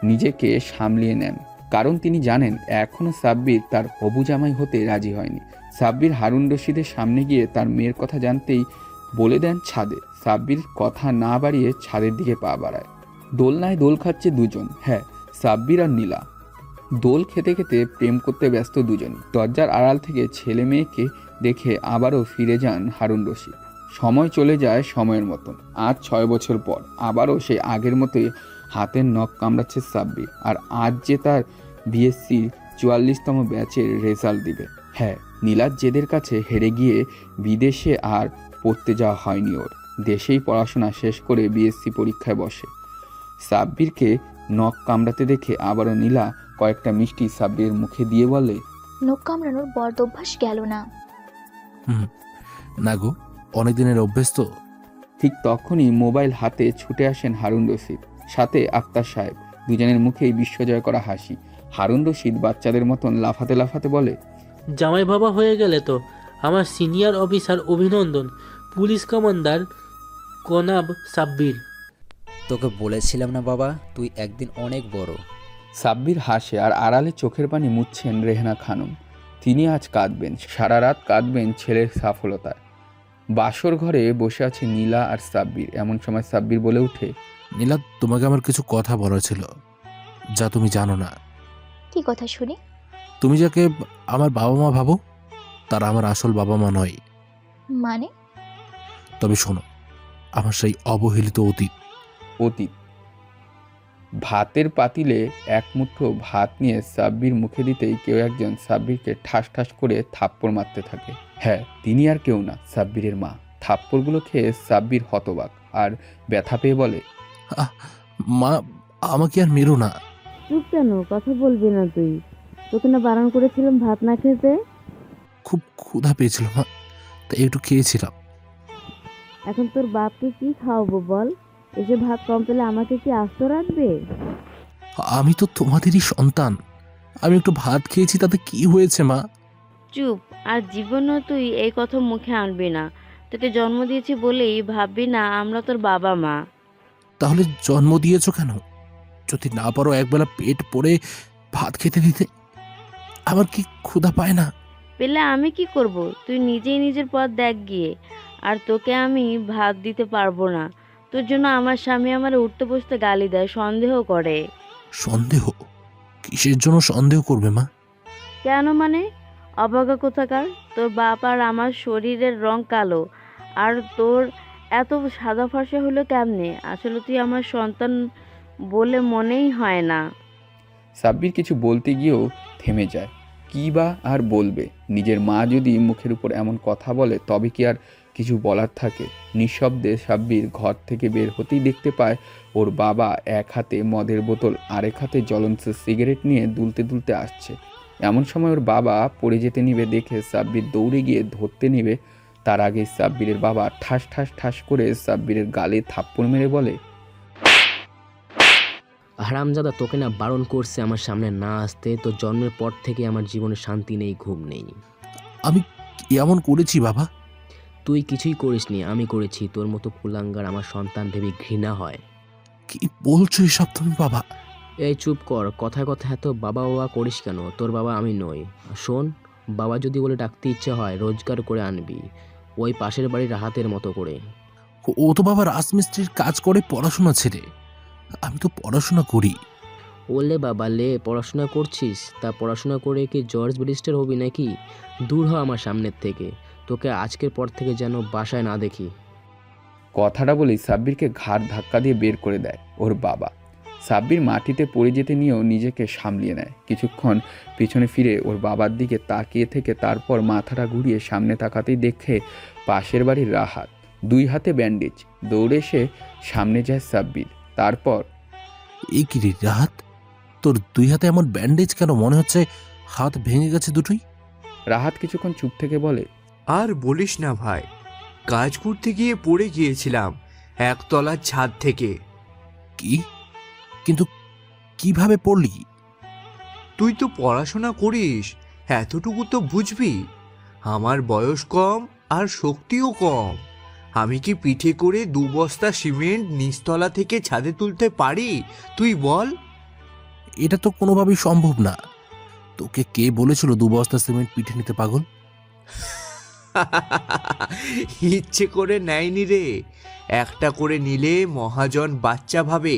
নিজেকে সামলিয়ে নেন। কারণ তিনি জানেন এখনও সাব্বির তার হবু জামাই হতে রাজি হয়নি। সাব্বির হারুন রশিদের সামনে গিয়ে তার মেয়ের কথা জানতেই বলে দেন ছাদে। সাব্বির কথা না বাড়িয়ে ছাদের দিকে পা বাড়ায়। দোলনায় দোল খাচ্ছে দুজন। হ্যাঁ, সাব্বির আর নীলা। দোল খেতে খেতে প্রেম করতে ব্যস্ত দুজনই। দরজার আড়াল থেকে ছেলে মেয়েকে দেখে আবারও ফিরে যান হারুন রশিদ। সময় চলে যায় সময়ের মতন। আজ 6 বছর পর আবারও সেই আগের মতোই হাতের নখ কামড়াচ্ছে সাব্বির। আর আজ যে তার বিএসসি 44তম ব্যাচের রেজাল্ট দিবে। হ্যাঁ, নীলার জেদের কাছে হেরে গিয়ে বিদেশে আর পড়তে যাওয়া হয়নি ওর। দেশেই পড়াশোনা শেষ করে বিএসসি পরীক্ষায় বসে। সাব্বিরকে নখ কামড়াতে দেখে আবারও নীলা কয়েকটা মিষ্টি সাব্বিরের মুখে দিয়ে বলে, নখ কামড়ানোর বদ অভ্যাস গেল না। না গো, অনেকদিনের অভ্যেস তো। ঠিক তখনই মোবাইল হাতে ছুটে আসেন হারুন রশিদ, সাথে আক্তার সাহেব। দুজনের মুখেই বিশ্বজয় করা হাসি। হারুন রশিদ বাচ্চাদের মতন লাফাতে লাফাতে বলে, জামাই বাবা হয়ে গেলে তো। আমার সিনিয়র অফিসার অভিনন্দন, পুলিশ কমান্ডার কনাব সাব্বির। তোকে বলেছিলাম না বাবা, তুই একদিন অনেক বড়। সাব্বির হাসে আর আড়ালে চোখের পানি মুছছেন রেহেনা খানম। তিনি আজ কাঁদবেন, সারা রাত কাঁদবেন ছেলের সফলতায়। বাসর ঘরে বসে আছে নীলা আর সাব্বির। এমন সময় সাব্বির বলে ওঠে, নীলা, তোমাকে আমার কিছু কথা বলার ছিল, যা তুমি জানো না। কি কথা শুনি? তুমি যাকে আমার বাবা মা ভাবো, তারা আমার আসল বাবা মা নয়। মানে? তবে শোনো, আমার সেই অবহেলিত অতীত। অতীত। ভাতের পাতিলে এক মুঠো ভাত নিয়ে সাব্বির মুখে দিতেই কেউ একজন সাব্বিরকে ঠাস ঠাস করে থাপ্পড় মারতে থাকে। হ্যাঁ, তিনি আর কেউ না, সাব্বিরের মা। থাপ্পড়গুলো খেয়ে সাব্বির হতবাক আর ব্যথা পেয়ে বলে, মা, আমাকে আর মেরো না। চুপ কেন? কথা বলবি না তুই? তোকে না বারণ করেছিলাম ভাত না খেতে? খুব ক্ষুধা পেয়েছিল মা, তাই একটু খেয়েছিলাম। এখন তোর বাপকে কি খাওয়াবো বল? এসে ভাত কম পেলে আমাকে কি আস্ত রাখবে? আমি তো তোমাদেরই সন্তান, আমি একটু ভাত খেয়েছি, তাতে কি হয়েছে মা? চুপ! আর জীবনও তুই এই কথা মুখে আনবি না। তোকে জন্ম দিয়েছি বলেই ভাববি না আমরা তোর বাবা মা। তাহলে জন্ম দিয়েছো কেন? যদি না পারো একবেলা পেট পড়ে ভাত খেতে দিতে? আমার কি ক্ষুধা পায় না? পেলে আমি কি করব? তুই নিজেই নিজের পথ দেখ গিয়ে। আর তোকে আমি ভাত দিতে পারবো না। তোর জন্য আমার স্বামী আমার উঠতে বসতে গালি দেয়, সন্দেহ করে। সন্দেহ? কিসের জন্য সন্দেহ করবে মা? কেন মানে? অবাগা কোথাকার! তোর বাপ আর আমার শরীরের রং কালো, আর তোর এত সাদা ফর্সা হলো কেমনে? আসলে তুই আমার সন্তান বলে মনেই হয় না। সাব্বির কিছু বলতে গিয়েও থেমে যায়। কী বা আর বলবে? নিজের মা যদি মুখের উপর এমন কথা বলে তবে কি আর কিছু বলার থাকে? নিঃশব্দে সাব্বির ঘর থেকে বের হতেই দেখতে পায় ওর বাবা এক হাতে মদের বোতল, আরেক হাতে জ্বলন্ত সিগারেট নিয়ে দুলতে দুলতে আসছে। এমন সময় ওর বাবা পড়ে যেতে নিবে দেখে সাব্বির দৌড়ে গিয়ে ধরতে নিবে, তার আগে সাব্বিরের বাবা ঠাস ঠাস ঠাস করে সাব্বিরের গালে থাপ্পড় মেরে বলে, হারামজাদা, তোকে না বারণ করছে আমার সামনে না আসতে? তোর জন্মের পর থেকে আমার জীবনে শান্তি নেই, ঘুম নেই। আমি কি এমন করেছি বাবা? তুই কিছুই করিসনি, আমি করেছি। তোর মতো কুলাঙ্গার আমার সন্তান ভেবে ঘৃণা হয়। কি বলছো এসব তুমি বাবা? এই চুপ কর, কথায় কথায় এত বাবা বাবা করিস কেন? তোর বাবা আমি নই। শোন, বাবা যদি বলে ডাকতে ইচ্ছে হয় রোজগার করে আনবি, ওই পাশের বাড়ির রাহাতের মতো করে। ও তো বাবা রাজমিস্ত্রির কাজ করে পড়াশোনা ছেড়ে। আমি তো পড়াশোনা করি। ওলে বাবা লে, পড়াশোনা করছিস? তা পড়াশোনা করে কি জর্জ ব্যারিস্টার হবি নাকি? দূর হ আমার সামনের থেকে, তোকে আজকের পর থেকে যেন বাসায় না দেখি। কথাটা বলেই সাব্বিরকে ঘাড় ধাক্কা দিয়ে বের করে দেয় ওর বাবা। সাব্বির মাটিতে পড়ে যেতে নিয়েও নিজেকে সামলিয়ে নেয়। কিছুক্ষণ পিছনে ফিরে ওর বাবার দিকে তাকিয়ে থেকে তারপর মাথাটা ঘুরিয়ে সামনে তাকাতেই দেখে পাশের বাড়ির রাহাত, দুই হাতে ব্যান্ডেজ। দৌড়ে এসে সামনে যায় সাব্বির। তারপর, এই কি রে রাহাত, তোর দুই হাতে এমন ব্যান্ডেজ কেন? মনে হচ্ছে হাত ভেঙে গেছে দুটোই। রাহাত কিছুক্ষণ চুপ থেকে বলে, আর বলিস না ভাই, কাজ করতে গিয়ে পড়ে গিয়েছিলাম একতলার ছাদ থেকে। কি? কিন্তু কিভাবে পড়লি? তুই তো পড়াশোনা করিস, এতটুকু তো বুঝবি। আমার বয়স কম আর শক্তিও কম। আমি কি পিঠে করে 2 বস্তা সিমেন্ট নিচতলা থেকে ছাদে তুলতে পারি? তুই বল। এটা তো কোনোভাবেই সম্ভব না। তোকে কে বলেছিল 2 বস্তা সিমেন্ট পিঠে নিতে, পাগল? ইচ্ছে করে নেয়নি রে। একটা করে নিলে মহাজন বাচ্চা ভাবে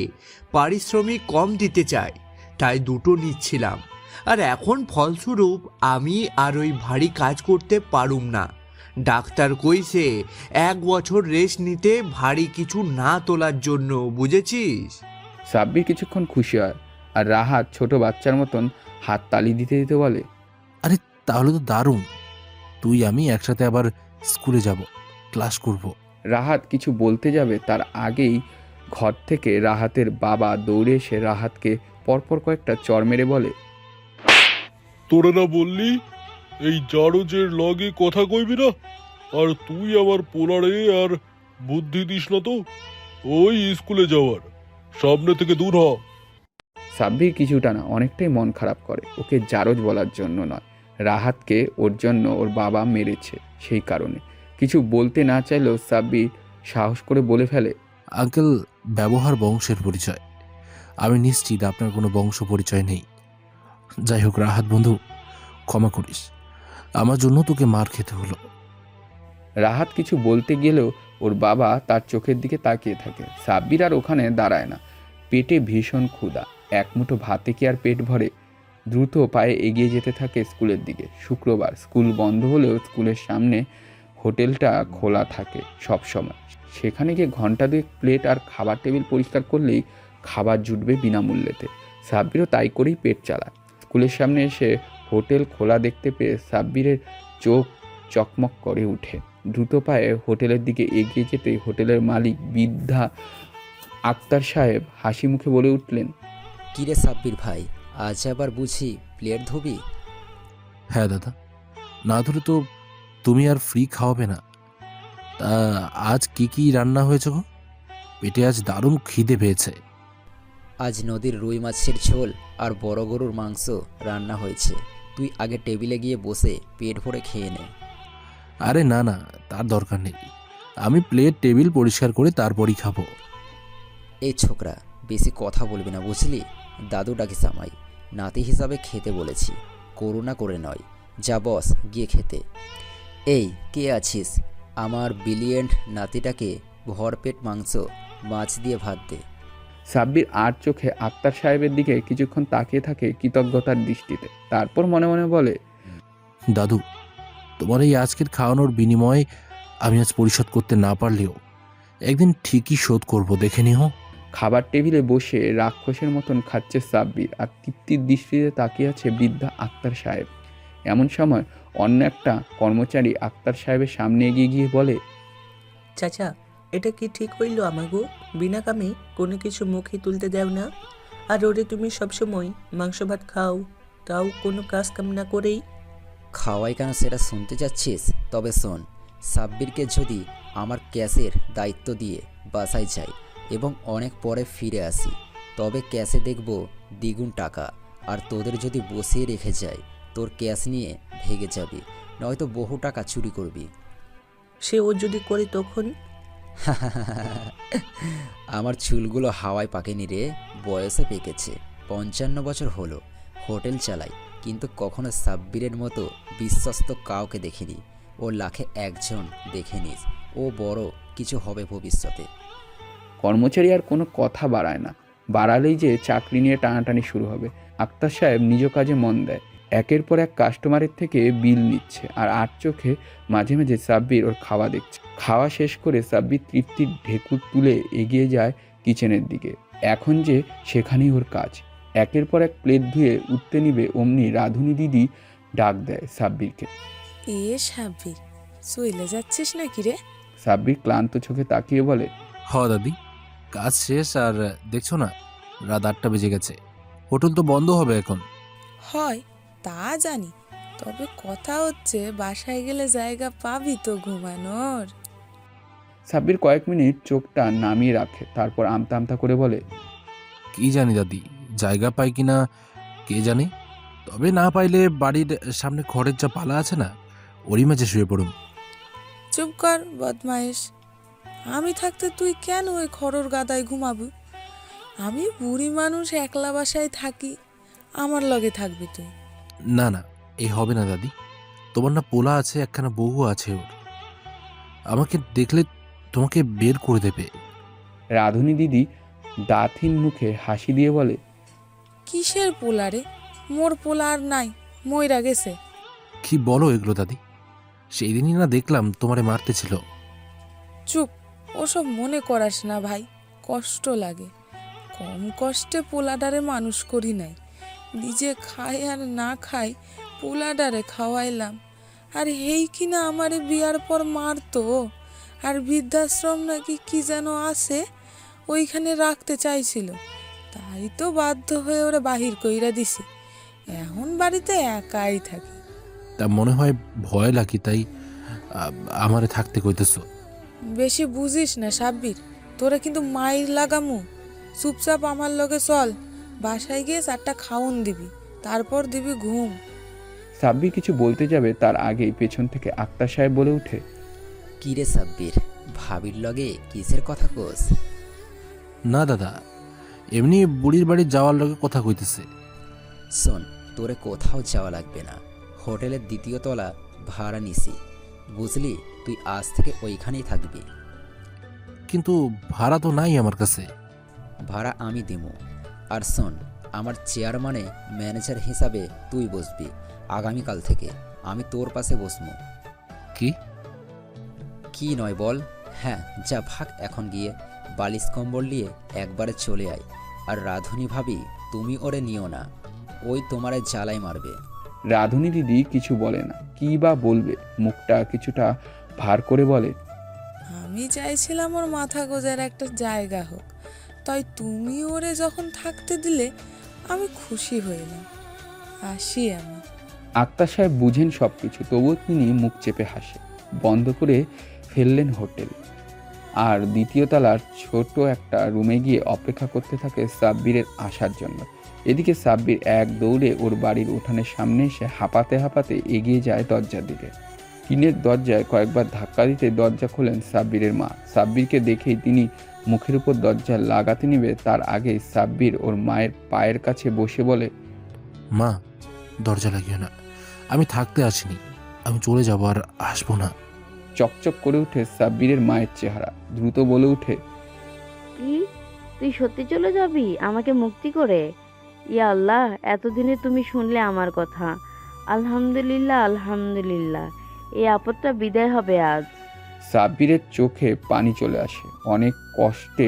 পারিশ্রমিক কম দিতে চায়, তাই 2টো নিচ্ছিলাম। আর এখন ফলস্বরূপ আমি আর ওই ভারী কাজ করতে পারুম না। ডাক্তার কইছে 1 বছর রেস্ট নিতে, ভারী কিছু না তোলার জন্য, বুঝেছিস? সাব্বির কিছুক্ষণ খুশি হয় আর রাহাত ছোট বাচ্চার মতন হাত তালি দিতে দিতে বলে, আরে তাহলে তো দারুণ। তুই আমি একসাথে আবার স্কুলে যাব, ক্লাস করব। রাহাত কিছু বলতে যাবে তার আগেই ঘর থেকে রাহাতের বাবা দৌড়ে এসে রাহাতকে পরপর কয়েকটা চড় মেরে বলে, তোরা না বললি এই জারজের লগে কথা কইবি না? আর তুই আমার পোলারে আর বুদ্ধি দিস না তো ওই স্কুলে যাওয়ার। সামনে থেকে দূর হ। সাব্বির কিছুটা না অনেকটাই মন খারাপ করে। ওকে জারজ বলার জন্য নয়, রাহাতকে ওর জন্য ওর বাবা মেরেছে সেই কারণে। কিছু বলতে না চাইলেও সাব্বির সাহস করে বলে ফেলে, আঙ্কেল, ব্যবহার বংশের পরিচয়। আমি নিশ্চিত আপনার কোনো বংশ পরিচয় নেই। যাই হোক রাহাত বন্ধু, ক্ষমা করিস, আমার জন্য তোকে মার খেতে হলো। রাহাত কিছু বলতে গেলেও ওর বাবা তার চোখের দিকে তাকিয়ে থাকে। সাব্বির আর ওখানে দাঁড়ায় না। পেটে ভীষণ ক্ষুধা, এক মুঠো ভাতে কি আর পেট ভরে? দ্রুত পায়ে এগিয়ে যেতে থাকে স্কুলের দিকে। শুক্রবার স্কুল বন্ধ হলেও স্কুলের সামনে হোটেলটা খোলা থাকে সব সময়। সেখানে গিয়ে ঘন্টা দুয়েক প্লেট আর খাবার টেবিল পরিষ্কার করলেই খাবার জুটবে বিনামূল্যেতে। সাব্বিরও তাই করেই পেট চালায়। স্কুলের সামনে এসে হোটেল খোলা দেখতে পেয়ে সাব্বিরের চোখ চকমক করে উঠে। দ্রুত পায়ে হোটেলের দিকে এগিয়ে যেতেই হোটেলের মালিক বৃদ্ধা আক্তার সাহেব হাসি মুখে বলে উঠলেন, কিরে সাব্বির ভাই, আজ আবার বুঝি প্লেট ধোবি? হ্যাঁ দাদা, না ধরে তো তুমি আর ফ্রি খাওয়াবে না। তা আজ কি কি রান্না হয়েছে গো? পেটে আজ দারুণ খিদে পেয়েছে। আজ নদীর রুই মাছের ঝোল আর বড় গরুর মাংস রান্না হয়েছে। তুই আগে টেবিলে গিয়ে বসে পেট ভরে খেয়ে নে। আরে না না, তার দরকার নেই। আমি প্লেট টেবিল পরিষ্কার করে তারপরই খাবো। এই ছোকরা, বেশি কথা বলবি না বুঝলি? দাদু ডাকিস আমায়, নাতি হিসাবে খেতে বলেছি, করুণা করে নয়। যা বস, গিয়ে খেতে। এই কে আছিস? আমার ব্রিলিয়েন্ট নাতিটাকে ভরপেট মাংস, মাছ দিয়ে ভাত দে। সাব্বির আর চোখে আক্তার সাহেবের দিকে কিছুক্ষণ তাকিয়ে থাকে কৃতজ্ঞতার দৃষ্টিতে। তারপর মনে মনে বলে, দাদু, তোমার এই আজকের খাওয়ানোর বিনিময়ে আমি আজ পরিশোধ করতে না পারলেও একদিন ঠিকই শোধ করব, দেখে নিও। খাবার টেবিলে বসে রাক্ষসের মতন খাচ্ছে সাব্বির আর তৃপ্তির দৃষ্টিতে তাকিয়ে আছে বৃদ্ধা আক্তার সাহেব। এমন সময় অন্য একটা কর্মচারী আক্তার সাহেবের সামনে এগিয়ে গিয়ে বলে, চাচা, এটা কি ঠিক হইল আমাগো? বিনা কামে কোনো কিছু মুখে তুলতে দেও না। আর ওরে তুমি সবসময় মাংস ভাত খাও, তাও কোনো কাজ কাম না করেই। খাওয়াই কেন সেটা শুনতে চাচ্ছিস? তবে শোন, সাব্বিরকে যদি আমার ক্যাশের দায়িত্ব দিয়ে বাসায় যাই এবং অনেক পরে ফিরে আসি, তবে ক্যাশে দেখব দ্বিগুণ টাকা। আর তোদের যদি বসিয়ে রেখে যায়, তোর ক্যাশ নিয়ে ভেগে যাবি, নয়তো বহু টাকা চুরি করবি। সে ও যদি করে তখন? আমার চুলগুলো হাওয়ায় পাকেনি রে, বয়সে পেকেছে। 55 বছর হলো হোটেল চালাই, কিন্তু কখনো সাব্বিরের মতো বিশ্বস্ত কাউকে দেখিনি। ও লাখে একজন দেখে নিস, ও বড় কিছু হবে ভবিষ্যতে। কর্মচারী আর কোনো কথা বাড়ায় না। বাড়ালেই যে চাকরি নিয়ে টানাটানি শুরু হবে। আক্তার সাহেব নিজ কাজে মন দেয়। একের পর এক কাস্টমারের থেকে বিল নিচ্ছে আর আর চোখে মাঝে মাঝে সাব্বির ওর খাওয়া দেখছে। খাওয়া শেষ করে সাব্বির তৃপ্তির ঢেকুর তুলে এগিয়ে যায় কিচেনের দিকে। এখন যে সেখানেই ওর কাজ। একের পর এক প্লেট ধুয়ে উঠতে নিবে অমনি রাধুনি দিদি ডাক দেয় সাব্বিরকে। এ সাব্বির, চলে যাচ্ছিস নাকি রে? সাব্বির ক্লান্ত চোখে তাকিয়ে বলে, হ দাদি, কাজ শেষ। আর দেখছো না, রাত 8টা বেজে গেছে। হোটেল তো বন্ধ হবে এখন। হয় তা জানি, তবে কথা হচ্ছে বাসায় গেলে জায়গা পাবি তো ঘুমানোর। সাব্বির কয়েক মিনিট চোখটা নামিয়ে রাখে, তারপর আমতা আমতা করে বলে, কি জানি দাদি, জায়গা পাই কিনা কে জানে। তবে না পাইলে বাড়ির সামনে খড়ের যা পালা আছে না, ওরই মাঝে শুয়ে পড়ুন। চুপ কর বদমাইশ, আমি থাকতে তুই কেন ওই খড়র গাদায় ঘুমাবি? আমি বুড়ি মানুষ, একলা বাসায় থাকি, আমার লগে থাকবি তুই? না না, এই হবে না দাদি। তোমার না পোলা আছে, একখানা বউ আছে ওর। আমাকে দেখলে তোমাকে বের করে দেবে। রাধুনি দিদি দাঁতহীন মুখে হাসি দিয়ে বলে, কিসের পোলা রে? মোর পোলা আর নাই, মইরা গেছে। কি বলো এগুলো দাদি? সেই দিনই না দেখলাম তোমারে মারতে ছিল। চুপ, ওসব মনে করাস না ভাই, কষ্ট লাগে। কম কষ্টে পোলাডারে মানুষ করি নাই, নিজে খাই আর না খাই পোলাডারে খাওয়াইলাম। আর হেই কিনা আমারে বিয়ার পর মারতো। আর বৃদ্ধাশ্রম নাকি কি যেন আছে, ওইখানে রাখতে চাইছিল, তাই তো বাধ্য হয়ে ওরা বাহির কইরা দিছি। এখন বাড়িতে একাই থাকি। তা মনে হয় ভয় লাগি, তাই আমারে থাকতে কইতেছো। বেশি বুঝিস না সাব্বির, তোরা কিন্তু মাইর লাগামু। চুপচাপ আমার লগে চল, বাসায় গিয়ে 4টা খাওন দিবি, তারপর দিবি ঘুম। সাব্বির কিছু বলতে যাবে, তার আগেই পেছন থেকে আক্তার সাহেব বলে উঠে, কিরে সাব্বির, ভাবির লগে কিসের কথা কোস? না দাদা, এমনি বুড়ির বাড়ি যাওয়ার লগে কথা কইতেছে। শোন, তোরে কোথাও যাওয়া লাগবে না। হোটেলের 2য় তলা ভাড়া নিছি, বুঝলি? তুই আজ থেকে ওইখানেই থাকবি। কিন্তু ভাড়া তো নাই আমার কাছে। ভাড়া আমি দিমু। আর শোন, আমার চেয়ারম্যানে ম্যানেজার হিসাবে তুই বসবি। আগামীকাল থেকে আমি তোর পাশে বসবো। কি কি নয় বল? হ্যাঁ, যা ভাগ এখন গিয়ে বালিশ কম্বল নিয়ে একবারে চলে আয়। আর রাধুনি ভাবি, তুমি ওরে নিও না, ওই তোমারে জ্বালাই মারবে। রাধুনী দিদি কিছু বলে না, কি বা বলবে, মুখটা কিছুটা ভার করে বলে, আমি চাইছিলাম ওর মাথা গোজার একটা জায়গা হোক, তাই তুমি ওরে যখন থাকতে দিলে আমি খুশি হইলাম। আসি আমি। আক্তার সাহেব বুঝেন সব কিছু, তবুও তিনি মুখ চেপে হাসে। বন্ধ করে ফেললেন হোটেল আর 2য় তলার ছোট একটা রুমে গিয়ে অপেক্ষা করতে থাকে সাব্বিরের আসার জন্য। এদিকে সাব্বির এক দৌড়ে ওর বাড়ির উঠানের সামনে এসে হাঁপাতে হাঁপাতে এগিয়ে যায় দরজার দিকে। টিনের দরজায় কয়েকবার ধাক্কা দিতে দরজা খোলেন সাব্বিরের মা। সাব্বিরকে দেখেই তিনি মুখের উপর দরজা লাগাতে নিবে, তার আগে সাব্বির ওর মায়ের পায়ের কাছে বসে বলে, মা, দরজা লাগিও না, আমি থাকতে আসিনি, আমি চলে যাব আর আসবো না। চকচক করে উঠে সাব্বিরের মায়ের চেহারা, দ্রুত বলে উঠে, কি, তুই সত্যি চলে যাবি আমাকে মুক্তি করে? ইয়া আল্লাহ, এতদিনে তুমি শুনলে আমার কথা। আলহামদুলিল্লাহ, আলহামদুলিল্লাহ, এই আপদটা বিদায় হবে আজ। সাব্বিরের চোখে পানি চলে আসে। অনেক কষ্টে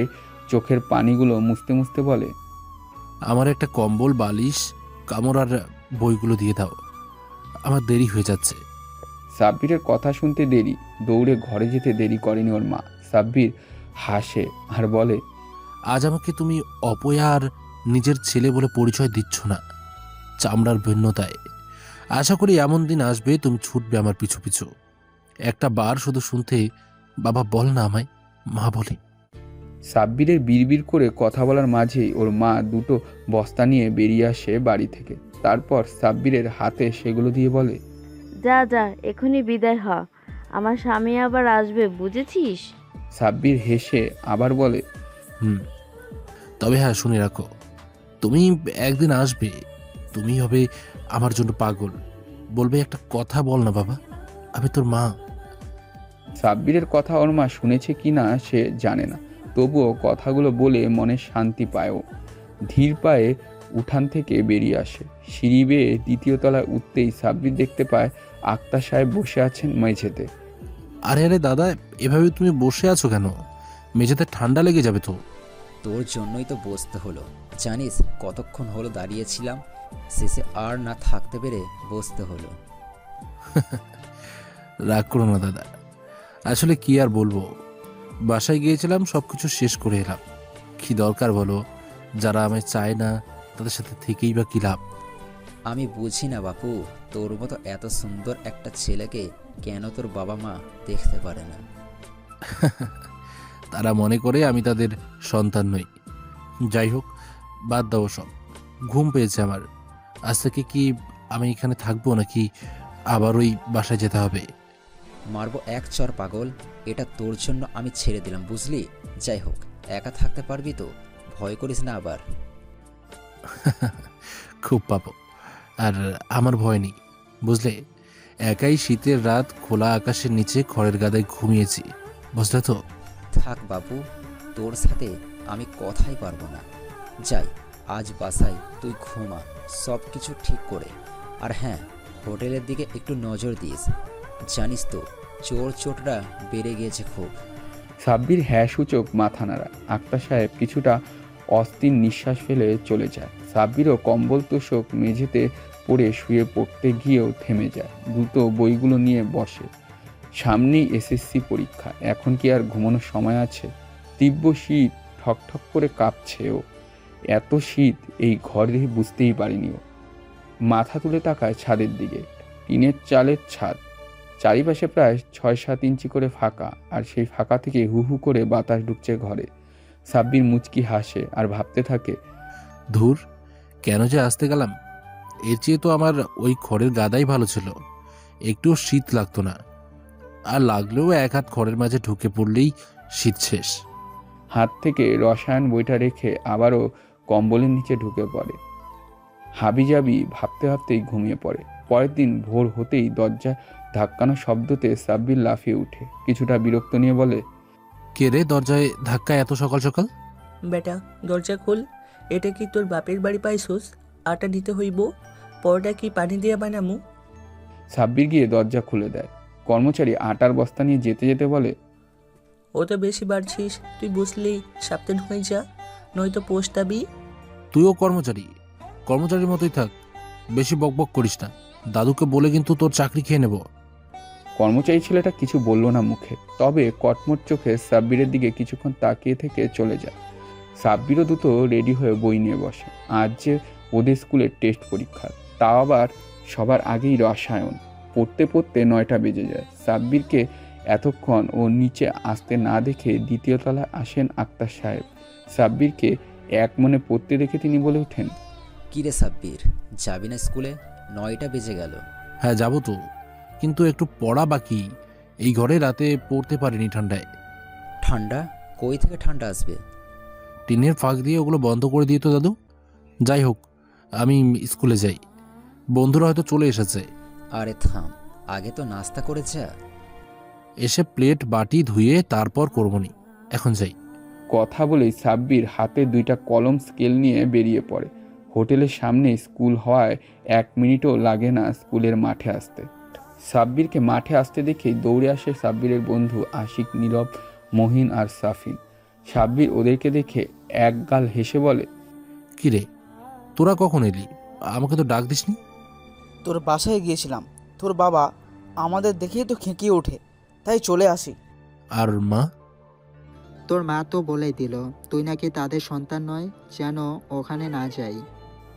চোখের পানিগুলো মুছতে মুছতে বলে, আমার একটা কম্বল, বালিশ, কামড় আর বইগুলো দিয়ে দাও, আমার দেরি হয়ে যাচ্ছে। সাব্বিরের কথা শুনতে দেরি, দৌড়ে ঘরে যেতে দেরি করেনি ওর মা। সাব্বির হাসে আর বলে, আজ আমাকে তুমি অপয়া আর নিজের ছেলে বলে পরিচয় দিচ্ছ না, চামড়ার ভিন্নতায়। আশা করি এমন দিন আসবে তুমি ছুটবে আমার পিছু পিছু। একটা বার শুধু শুনতে বাবা বল না আমায়, মা বলে। সাব্বিরের বিড়বিড় করে কথা বলার মাঝেই ওর মা 2টো বস্তা নিয়ে বেরিয়ে আসে বাড়ি থেকে। তারপর সাব্বিরের হাতে সেগুলো দিয়ে বলে, যা যা, এখনই বিদায় হ, আমার স্বামী আবার আসবে, বুঝেছিস? সাব্বির হেসে আবার বলে, তবে হ্যাঁ, শুনে রাখো, তুমি একদিন আসবে, তুমি হবে আমার জন্য পাগল, বলবে একটা কথা বল না বাবা, আমি তোর মা। সাব্বিরের কথা ওর মা শুনেছে কি না সে জানে না, তবুও কথাগুলো বলে মনে শান্তি পায়ও। ধীর পায়ে উঠান থেকে বেরিয়ে আসে। সিঁড়ি বেয়ে 2য় তলায় উঠতেই সাব্বির দেখতে পায় আক্তার সাহেব বসে আছেন মেঝেতে। আরে আরে দাদা, এভাবে তুমি বসে আছো কেন? মেঝেতে ঠান্ডা লেগে যাবে তো। তোর জন্যই তো বসতে হলো, জানিস কতক্ষণ হলো দাঁড়িয়েছিলাম, শেষে আর না থাকতে পেরে বসতে হলো। রাগ করো না দাদা, আসলে কি আর বলবো, বাসায় গিয়েছিলাম, সব কিছু শেষ করে এলাম। কি দরকার বলো, যারা আমায় চায় না তাদের সাথে থেকেই বা কি লাভ? আমি বুঝি না বাপু, তোর মতো এত সুন্দর একটা ছেলেকে কেন তোর বাবা মা দেখতে পারে না? তারা মনে করে আমি তাদের সন্তান নই। যাই হোক, বাদ দাও সব, ঘুম পেয়েছে আমার। আজ থেকে কি আমি এখানে থাকবো নাকি আবার ওই বাসায় যেতে হবে? মারবো এক চর পাগল, এটা তোর জন্য আমি ছেড়ে দিলাম, বুঝলি? যাই হোক, একা থাকতে পারবি তো? ভয় করিস না আবার। খুব পাবো, আর আমার ভয় নেই, বুঝলে? একাই শীতের রাত খোলা আকাশের নিচে খড়ের গাদায় ঘুমিয়েছি, বুঝলে তো? থাক বাবু, তোর সাথে আমি কথাই পারবো না। যাই, আজ বাসায় তুই ঘুমা সব কিছু ঠিক করে। আর হ্যাঁ, হোটেলের দিকে একটু নজর দিস, জানিস তো চোররা বেড়ে গিয়েছে খুব। সাব্বির হ্যাঁ সূচক মাথা নাড়া। আক্তার সাহেব কিছুটা অস্থির নিঃশ্বাস ফেলে চলে যায়। সাব্বিরও কম্বল তোষক মেঝেতে পড়ে শুয়ে পড়তে গিয়েও থেমে যায়। দ্রুত বইগুলো নিয়ে বসে। সামনেই এসএসসি পরীক্ষা, এখন কি আর ঘুমানোর সময় আছে? তীব্র শীত, ঠকঠক করে কাঁপছে ও। এত শীত এই ঘরে বুঝতেই পারিনি ও। মাথা তুলে তাকায় ছাদের দিকে। টিনের চালের ছাদ, চারিপাশে প্রায় 6-7 ইঞ্চি করে ফাঁকা, আর সেই ফাঁকা থেকে হু হু করে বাতাস ঢুকছে ঘরে। সাব্বির মুচকি হাসে আর ভাবতে থাকে, ধুর, কেন যে আসতে গেলাম, এর চেয়ে তো আমার ওই খড়ের গাদাই ভালো ছিল, একটুও শীত লাগতো না। আর লাগলেও এক হাত ঘরের মাঝে ঢুকে পড়লেই শীত শেষ। হাত থেকে রসায়ন বইটা রেখে আবারও কম্বলের নিচে ঢুকে পড়ে। হাবিজাবি ভাবতে ভাবতেই ঘুমিয়ে পড়ে। পরের দিন ভোর হতেই দরজা ধাক্কানো শব্দতে সাব্বির লাফিয়ে উঠে, কিছুটা বিরক্ত নিয়ে বলে, কে রে দরজায় ধাক্কা এত সকাল সকাল? বেটা দরজা খোল। এটা কি তোর বাপের বাড়ি পাইছোস? আটা দিতে হইব। পরোটা কি পানি দিয়ে বানামু? সাব্বির গিয়ে দরজা খুলে দেয়। কর্মচারী আটার বস্তা নিয়ে যেতে যেতে বলে, ওটা বেশি বাড়ছিস, তুই বুঝলি সাবধান হয়ে যা, নয়তো পোস্টাবি। তুইও কর্মচারীর মতোই থাক, বেশি বকবক করিস না। দাদুকে বলে কিন্তু তোর চাকরি খেয়ে নেব। কর্মচারী ছেলেটা কিছু বলল না মুখে, তবে কটমট চোখে সাব্বিরের দিকে কিছুক্ষণ তাকিয়ে থেকে চলে যায়। সাব্বিরও দ্রুত রেডি হয়ে বই নিয়ে বসে। আজ যে ওদের স্কুলের টেস্ট পরীক্ষা, তাও আবার সবার আগেই রসায়ন। পড়তে পড়তে 9টা বেজে যায়। সাব্বিরকে এতক্ষণ ও নিচে আসতে না দেখে দ্বিতীয় তলায় আসেন আক্তার সাহেব। সাব্বিরকে এক মনে পড়তে দেখে তিনি বলে ওঠেন, কিরে সাব্বির, যাবি না স্কুলে? 9টা বেজে গেল। হ্যাঁ যাবো তো, কিন্তু একটু পড়া বাকি। এই ঘরে রাতে পড়তে পারিনি ঠান্ডায়। ঠান্ডা? কই থেকে ঠান্ডা আসবে? টিনের ফাঁক দিয়ে ওগুলো বন্ধ করে দিয়ে তো দাদু। যাই হোক, আমি স্কুলে যাই। বন্ধুরা হয়তো চলে এসেছে। আরে থাম, আগে তো নাস্তা করে যা। এসে প্লেট বাটি ধুয়ে তারপর করবনি, এখন যাই। কথা বলেই সাব্বির হাতে 2টা কলম স্কেল নিয়ে বেরিয়ে পড়ে। হোটেলের সামনে স্কুল হওয়ায় 1 মিনিটও লাগে না স্কুলের মাঠে আসতে। সাব্বিরকে মাঠে আসতে দেখেই দৌড়ে আসে সাব্বিরের বন্ধু আশিক, নীরব, মহিন আর সাফিন। সাব্বির ওদেরকে দেখে এক গাল হেসে বলে, কিরে তোরা কখন এলি? আমাকে তো ডাক দিসনি। তোর বাসায় গিয়েছিলাম, তোর বাবা আমাদের দেখেই তো খেঁকিয়ে ওঠে, তাই চলে আসি। আর মা? তোর মা তো বলেই দিল তুই নাকি তাদের সন্তান নয়, যেন ওখানে না যাই।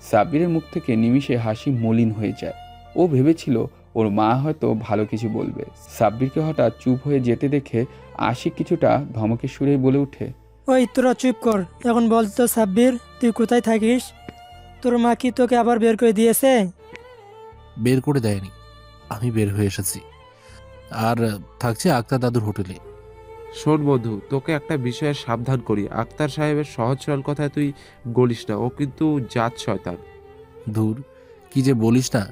সাব্বিরের মুখ থেকে নিমিষে হাসি মলিন হয়ে যায়। ও ভেবেছিল ওর মা হয়তো ভালো কিছু বলবে। সাব্বিরকে হঠাৎ চুপ হয়ে যেতে দেখে আশিক কিছুটা ধমকের সুরেই বলে ওঠে, ওই তোরা চুপ কর। এখন বল তো সাব্বির, তুই কোথায় থাকিস? তোর মা কি তোকে আবার বের করে দিয়েছে? বের করে দেয়নি, আমি বের হয়ে এসেছি। আর থাকছে আক্তার দাদুর হোটেলে। শোন বন্ধু, তোকে একটা বিষয়ে সাবধান করি। আক্তার সাহেবের সহজ সরল কথায় তুই গলিস না, ও কিন্তু জাত শয়তান। দূর, কি যে বলিস না,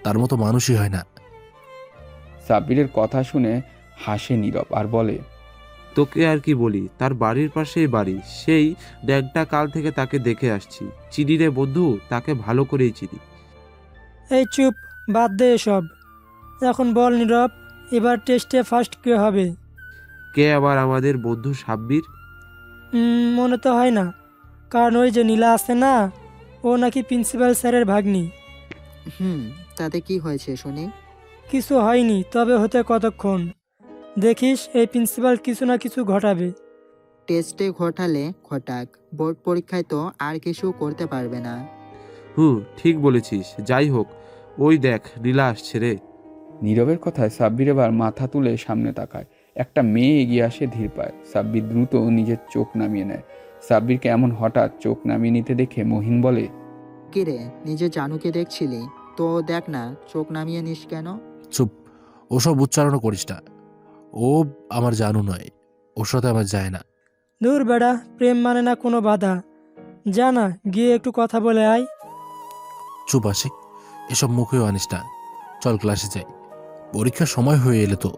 তার মতো মানুষই হয় না। সাব্বিরের কথা শুনে হাসে নীরব আর বলে, তোকে আর কি বলি, তার বাড়ির পাশেই বাড়ি। সেই ড্যাংটা কাল থেকে তাকে দেখে আসছি। চিনি রে বন্ধু, তাকে ভালো করেই চিনি। এই চুপ, বাদ দে এসব। এখন বল নীরব, এবার টেস্টে ফার্স্ট কে হবে? কে আবার? আমাদের বন্ধু সাব্বির। মনে তো হয় না, কারণ ওই যে নীলা আছে না, ও নাকি প্রিন্সিপাল স্যারের ভাগ্নি। তাতে কি হয়েছে শুনি? কিছু হয়নি, তবে হতে কতক্ষণ। দেখিস এই প্রিন্সিপাল কিছু না কিছু ঘটাবে। টেস্টে ঘটালে ঘটাক, বোর্ড পরীক্ষায় তো আর কিছু করতে পারবে না। ঠিক বলেছিস। যাই হোক, ওই দেখ নীলা আসছে রে। নীরবের কথায় সাব্বির এবার মাথা তুলে সামনে তাকায়। একটা মেয়ে এগিয়ে আসে ধীর পায়। সাব্বির দ্রুত নিজের চোখ নামিয়ে নেয়। সাব্বিরকে এমন হঠাৎ চোখ নামিয়ে নিতে দেখে মহিন বলে, কিরে, নিজে জানুকে দেখছিলি তো দেখ না, চোখ নামিয়ে নিস কেন? চুপ, ওসব উচ্চারণও করিস না। ও আমার জানু নয়, ওর সাথে আমার যায় না। দূর বেড়া, প্রেম মানে না কোনো বাধা। যা না, গিয়ে একটু কথা বলে আয়। চুপ আশিক, এসব মুখেও আনিস না। চল ক্লাসে যাই, পরীক্ষার সময় হয়ে এলে তো।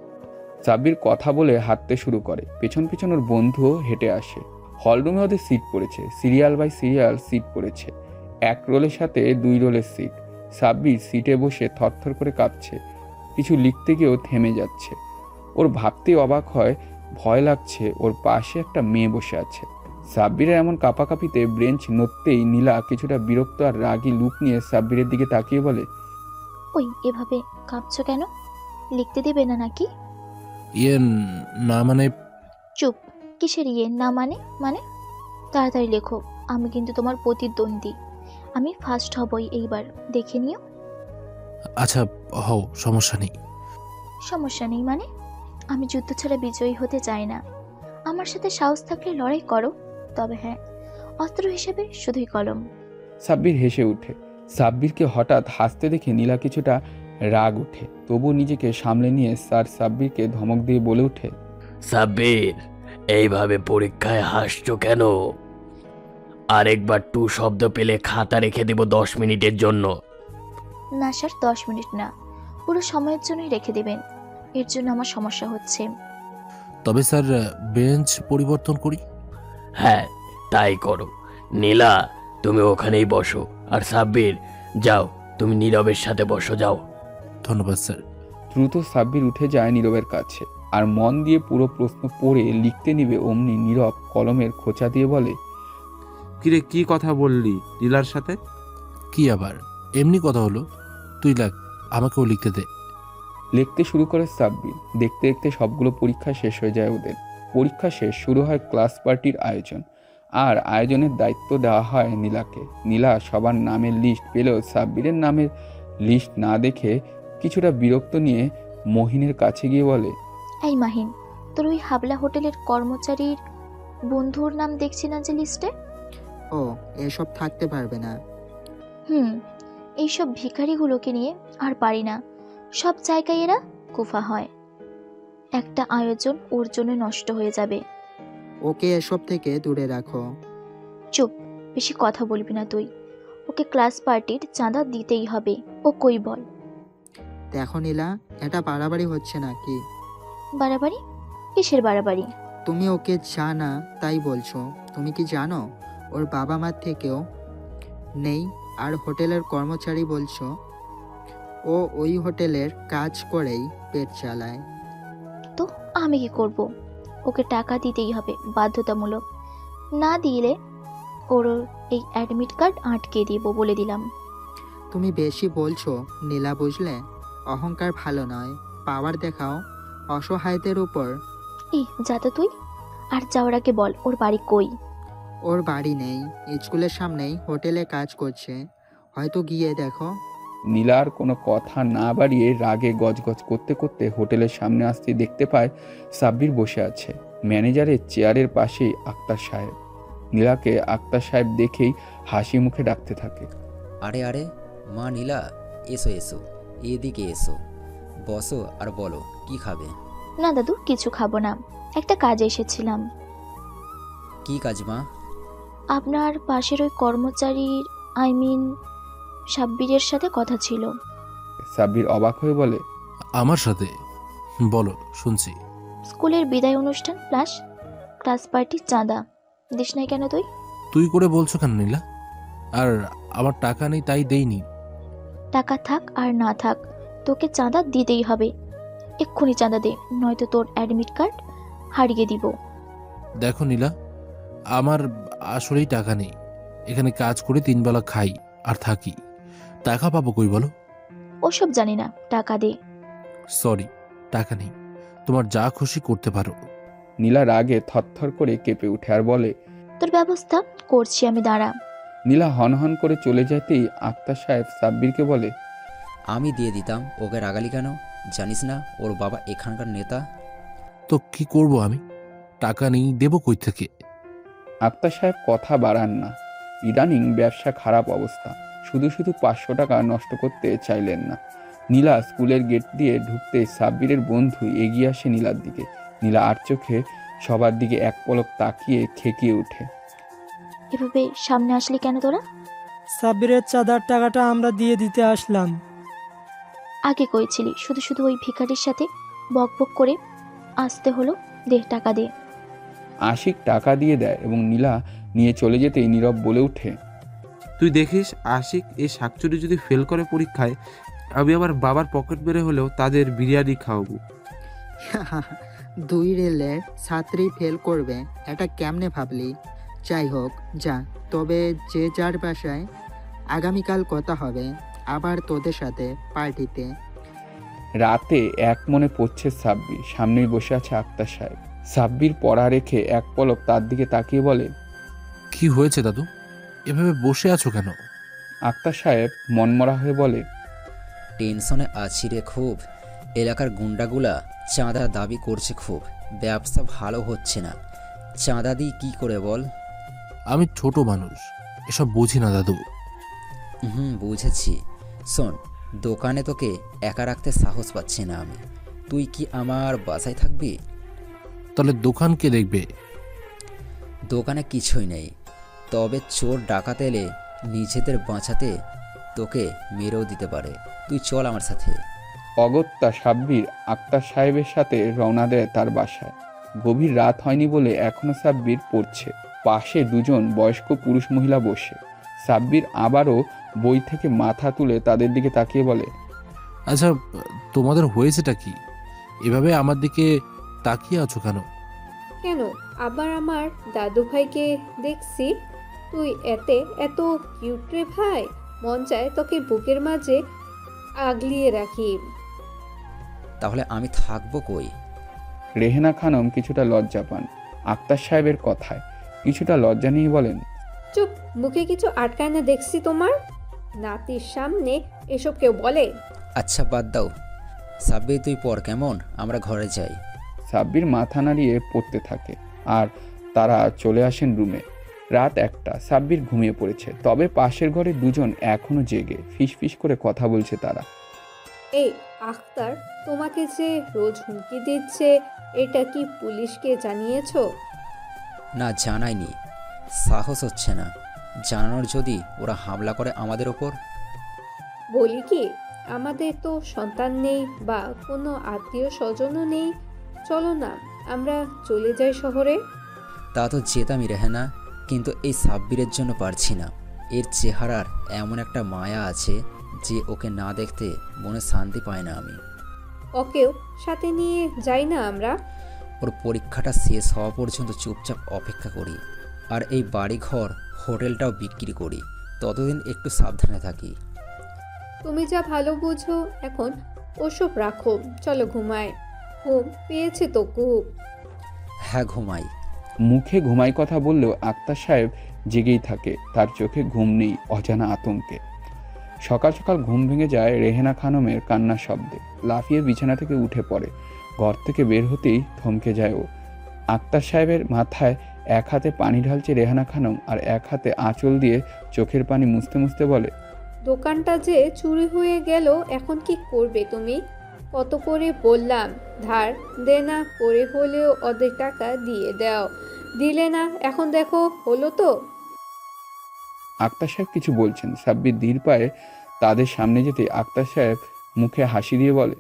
সাব্বির কথা বলে হাঁটতে শুরু করে। পেছন পেছন ওর বন্ধুও হেঁটে আসে। হলরুমে ওদের সিট পড়েছে, সিরিয়াল বাই সিরিয়াল সিট পড়েছে। 1 রোলের সাথে 2 রোলের সিট। সাব্বির সিটে বসে থরথর করে কাঁপছে। কিছু লিখতে গিয়েও থেমে যাচ্ছে। ওর ভাবতেই অবাক হয়, ভয় লাগছে। ওর পাশে একটা মেয়ে বসে আছে। সাব্বিরের এমন কাঁপাকাঁপিতে ব্রেঞ্চ নড়তেই নীলা কিছুটা বিরক্ত আর রাগী লুক নিয়ে সাব্বিরের দিকে তাকিয়ে বলে, ওই এভাবে কাঁপছো কেন? লিখতে দেবে না নাকি? ইয়ে না মানে। চুপ, কিসের ইয়ে না মানে? মানে তাড়াতাড়ি লেখো, আমি কিন্তু তোমার প্রতিদ্বন্দ্বী। আমি ফার্স্ট হবই এইবার, দেখে নিও। আচ্ছা হও, সমস্যা নেই। সমস্যা নেই মানে? আমি যুদ্ধ ছাড়া বিজয়ী হতে চাই না। আমার সাথে সাহস থাকলে লড়াই করো, তবে হ্যাঁ, অস্ত্র হিসেবে শুধুই কলম। সাব্বির হেসে ওঠে। সাব্বিরকে হঠাৎ হাসতে দেখে নীলা কিছুটা রাগ উঠে, তবু নিজেকে সামলে নিয়ে স্যার সাব্বিরকে ধমক দিয়ে বলে ওঠে, সাব্বির, এইভাবে পরীক্ষায় হাসছো কেন? আরেকবার টু শব্দ পেলে খাতা রেখে দেব 10 মিনিটের জন্য। না স্যার, 10 মিনিট না, পুরো সময়ের জন্যই রেখে দেবেন। এর জন্য আমার সমস্যা হচ্ছে। তবে স্যার বেঞ্চ পরিবর্তন করি। হ্যাঁ, তাই করো। নীলা, তুমি ওখানেই বসো, আর সাব্বির, যাও তুমি নীরবের সাথে বসো, যাও। ধন্যবাদ স্যার। দ্রুত সাব্বির উঠে যায় নীরবের কাছে আর মন দিয়ে পুরো প্রশ্ন পড়ে লিখতে নিবে। অমনি নীরব কলমের খোঁচা দিয়ে বলে, কিরে, কি কথা বললি নীলার সাথে? কি আবার, এমনি কথা হলো। তুই লাগ, আমাকেও লিখতে দে। লিখতে শুরু করে সাব্বির। দেখতে দেখতে সবগুলো পরীক্ষা শেষ হয়ে যায় ওদের। পরীক্ষা শেষ, শুরু হয় ক্লাস পার্টির আয়োজন। আর আয়োজনের দায়িত্ব দেওয়া হয় নীলাকে। নীলা সবার নামের লিস্ট পেলেও সাব্বিরের নামের লিস্ট না দেখে কিছুটা বিরক্ত নিয়ে মহিনের কাছে গিয়ে বলে, এই মাহিন, তোর ওই হাবলা হোটেলের কর্মচারীর বন্ধুর নাম দেখছি না যে লিস্টে? ও, এসব থাকতে পারবে না। এইসব ভিখারিগুলোকে নিয়ে আর পারি না। সব জায়গায় এরা কুফা হয়। একটা আয়োজন ওর জন্য নষ্ট হয়ে যাবে। ওকে এসব থেকে দূরে রাখো। চুপ, বেশি কথা বলবি না তুই। ওকে ক্লাস পার্টির চাঁদা দিতেই হবে। ও কই বল? দেখো নীলা, এটা বাড়াবাড়ি হচ্ছে নাকি? বাড়াবাড়ি? কিসের বাড়াবাড়ি? তুমি ওকে জানা তাই বলছো। তুমি কি জানো ওর বাবা মার থেকেও নেই? আর হোটেলের কর্মচারী বলছো, ও ওই হোটেলের কাজ করেই পেট চালায়। তো আমি কি করব? ওকে টাকা দিতেই হবে, বাধ্যতামূলক। না দিলে ওর এই অ্যাডমিট কার্ড আটকে দিব, বলে দিলাম। তুমি বেশি বলছো নীলা, বুঝলে? অহংকার ভালো নয়, পাওয়ার দেখাও অসহায়দের উপর। এই যা তো তুই। আর যাওয়ার আগে বল, ওর বাড়ি কই? ওর বাড়ি নেই, স্কুলের সামনেই হোটেলে কাজ করছে, হয়তো গিয়ে দেখো। নীলার কোনো কথা না বাড়িয়ে রাগে গজগজ করতে করতে হোটেলের সামনে আসতে দেখতে পায় সাব্বির বসে আছে। ম্যানেজারের চেয়ারের পাশেই আক্তার সাহেব। নীলাকে আক্তার সাহেব দেখেই হাসি মুখে ডাকতে থাকে, আরে আরে মা নীলা, এসো এসো, এদিকে এসো, বসো আর বলো কি খাবে। না দাদু, কিছু খাবো না, একটা কাজে এসেছিলাম। কি কাজ মা? আপনার পাশের ওই কর্মচারীর, সাব্বিরের সাথে কথা ছিল। সাব্বির অবাক হয়ে বলে, আমার সাথে? বলো, শুনছি। স্কুলের বিদায় অনুষ্ঠান প্লাস ক্লাস পার্টির চাঁদা দিস নাই কেন তুই? তুই করে বলছো কেন নীলা? আর আমার টাকা নেই তাই দেইনি। টাকা থাক আর না থাক, তোকে চাঁদা দিতেই হবে। এক্ষুনি চাঁদা দে, নয়তো তোর অ্যাডমিট কার্ড হারিয়ে দিব। দেখো নীলা, আমার আসলেই টাকা নেই। এখানে কাজ করে 3 বেলা খাই আর থাকি, টাকা পাবো কই বলো? ওসব জানি না, টাকা দে। সরি, টাকা নেই। তোমার যা খুশি করতে পারো। নীলা রাগে থরথর করে কেঁপে উঠে আর বলে, তোর ব্যবস্থা করছি আমি, দাঁড়া। নীলা হনহন করে চলে যেতেই আক্তার সাহেব সাব্বিরকে বলে, আমি দিয়ে দিতাম, ওকে রাগালি কেন? জানিস না ওর বাবা এখানকার নেতা? তো কি করব আমি? টাকা নেই, দেবো কই থেকে? আক্তার সাহেব কথা বাড়ান না। ইদানিং ব্যবসা খারাপ অবস্থা, শুধু শুধু 500 টাকা নষ্ট করতে চাইলেন না। নীলা স্কুলের গেট দিয়ে ঢুকতে সাব্বিরের বন্ধু এগিয়ে আসে নীলার দিকে। নীলা আর চোখে সবার দিকে এক পলক তাকিয়ে খেকিয়ে ওঠে। এভাবে সামনে আসলি কেন তোরা? সাব্বিরের চাঁদার টাকাটা আমরা দিয়ে দিতে আসলাম। আগে কইছিলি, শুধু শুধু ওই ভিখারির সাথে বক বক করে আসতে হলো। দে, টাকা দে। আশিক টাকা দিয়ে দেয় এবং নীলা নিয়ে চলে যেতেই নীরব বলে ওঠে, তুই দেখিস আশিক এই শাকচুরি যদি ফেল করে পরীক্ষায়, আমি আমার বাবার পকেট বেড়ে হলেও তাদের বিরিয়ানি খাওয়াবো। 2 রেলের ছাত্রী ফেল করবে, এটা কেমনে ভাবলি? যাই হোক, যা। তবে যে যার বাসায় আগামীকাল কথা হবে আবার তোদের সাথে পার্টিতে। রাতে এক মনে পড়ছে সাব্বির। সামনেই বসে আছে আক্তার সাহেব। সাব্বির পড়া রেখে এক পলক তার দিকে তাকিয়ে বলে, কি হয়েছে দাদু, এভাবে বসে আছো কেন? আক্তার সাহেব মনমরা হয়ে বলে, টেনশনে আছি রে খুব। এলাকার গুন্ডাগুলা চাঁদা দাবি করছে খুব, ব্যবসা ভালো হচ্ছে না। চাঁদা দিই কী করে বল? আমি ছোট মানুষ, এসব বুঝি না দাদু। বুঝেছি। শোন, দোকানে তোকে একা রাখতে সাহস পাচ্ছি না আমি। তুই কি আমার বাসায় থাকবি? তাহলে দোকান কে দেখবে? দোকানে কিছুই নেই, তবে চোর ডাকাত এলে নিজেদের বাঁচাতে তোকে মেরেও দিতে পারে। তুই চল আমার সাথে। অগত্যা সাব্বির আক্তার সাহেবের সাথে রওনা দেয় তার বাসায়। গভীর রাত হয়নি বলে এখনও সাব্বির পড়ছে। পাশে দুজন বয়স্ক পুরুষ মহিলা বসে। সাব্বির আবারও বই থেকে মাথা তুলে তাদের দিকে তাকিয়ে বলে, আচ্ছা, তোমাদের হয়েছেটা কি? এভাবে আমার দিকে তাকিয়ে আছো কেন? কেন আবার আমার দাদু ভাইকে দেখছি? তুই এত কিউট রে ভাই, মন চায় তোকে বুকের মাঝে আগলিয়ে রাখি। তাহলে আমি থাকবো কই? রেহেনা খানম কিছুটা লজ্জা পান আক্তার সাহেবের কথায়। কিছুটা লজ্জা নিয়ে বলেন, চুপ, মুখে কিছু আটকায় না দেখছি তোমার। নাতির সামনে এসব কেউ বলে? আচ্ছা বাদ দাও সাব্বির, তুই পর কেমন, আমরা ঘরে যাই। সাব্বির মাথা নাড়িয়ে পড়তে থাকে আর তারা চলে আসেন রুমে। রাত 1টা, সাব্বির ঘুমিয়ে পড়েছে, তবে পাশের ঘরে দুজন এখনো জেগে ফিসফিস করে কথা বলছে তারা। এই আখতার তোমাকে যে রোজ হুমকি দিচ্ছে, এটা কি পুলিশকে জানিয়েছো? না, জানাইনি, সাহস হচ্ছে না জানানোর। যদি ওরা হামলা করে আমাদের ওপর? বলি কি, আমাদের তো সন্তান নেই বা কোনো আত্মীয় স্বজনও নেই। চলো না আমরা চলে যাই শহরে। তা তো যেতামই রেহেনা, কিন্তু এই সাব্বিরের জন্য পারছি না। এর চেহারার এমন একটা মায়া আছে যে ওকে না দেখতে মনে শান্তি পায় না আমি। ওকেও সাথে নিয়ে যাই না আমরা? ওর পরীক্ষাটা শেষ হওয়া পর্যন্ত চুপচাপ অপেক্ষা করি, আর এই বাড়িঘর হোটেলটাও বিক্রি করি, ততদিন একটু সাবধানে থাকি। তুমি যা ভালো বুঝো, এখন ওসব রাখো, চলো ঘুমাই। ঘুম পেয়েছে তো খুব? হ্যাঁ ঘুমাই। মুখে ঘুমাই কথা বললেও আক্তার সাহেব জেগেই থাকে, তার চোখে ঘুম নেই অজানা আতঙ্কে। সকাল সকাল ঘুম ভেঙে যায় রেহেনা খানমের কান্নার শব্দে। লাফিয়ে বিছানা থেকে উঠে পড়ে, ঘর থেকে বের হতেই থমকে যায় ও। আক্তার সাহেবের মাথায় এক হাতে পানি ঢালছে রেহানা খানম আর এক হাতে আঁচল দিয়ে চোখের পানি মুছতে মুছতে বলে, দোকানটা যে চুরি হয়ে গেল, এখন কি করবে তুমি? কত করে বললাম ধার দেনা করে হলেও অর্ধেক টাকা দিয়ে দাও, দিলে না। এখন দেখো হলো তো। আক্তার সাহেব কিছু বলছেন। সাব্বির ধীর পায়ে তাদের সামনে যেতে আক্তার সাহেব মুখে হাসি দিয়ে বলে,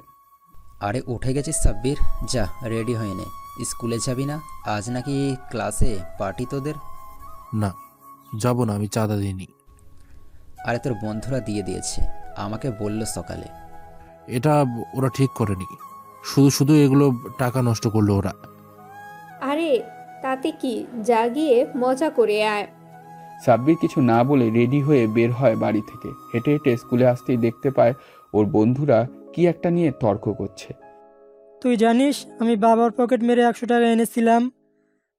আরে উঠে গেছিস সাব্বির, যা রেডি হয়ে নে। স্কুলে যাবি না? আজ নাকি ক্লাসে পার্টি তোদের? না, যাব না, আমি চাঁদা দিইনি। আরে তোর বন্ধুরা দিয়ে দিয়েছে, আমাকে বলল সকালে। এটা ওরা ঠিক করেনি, শুধু শুধু এগুলো টাকা নষ্ট করলো ওরা। আরে তাতে কি, যা গিয়ে মজা করে আয়। সাব্বির কিছু না বলে রেডি হয়ে বের হয় বাড়ি থেকে। হেঁটে হেঁটে স্কুলে আসতেই দেখতে পায় ওর বন্ধুরা কি একটা নিয়ে তর্ক করছে। তুই জানিস আমি বাবার পকেট মেরে 100 টাকা এনেছিলাম।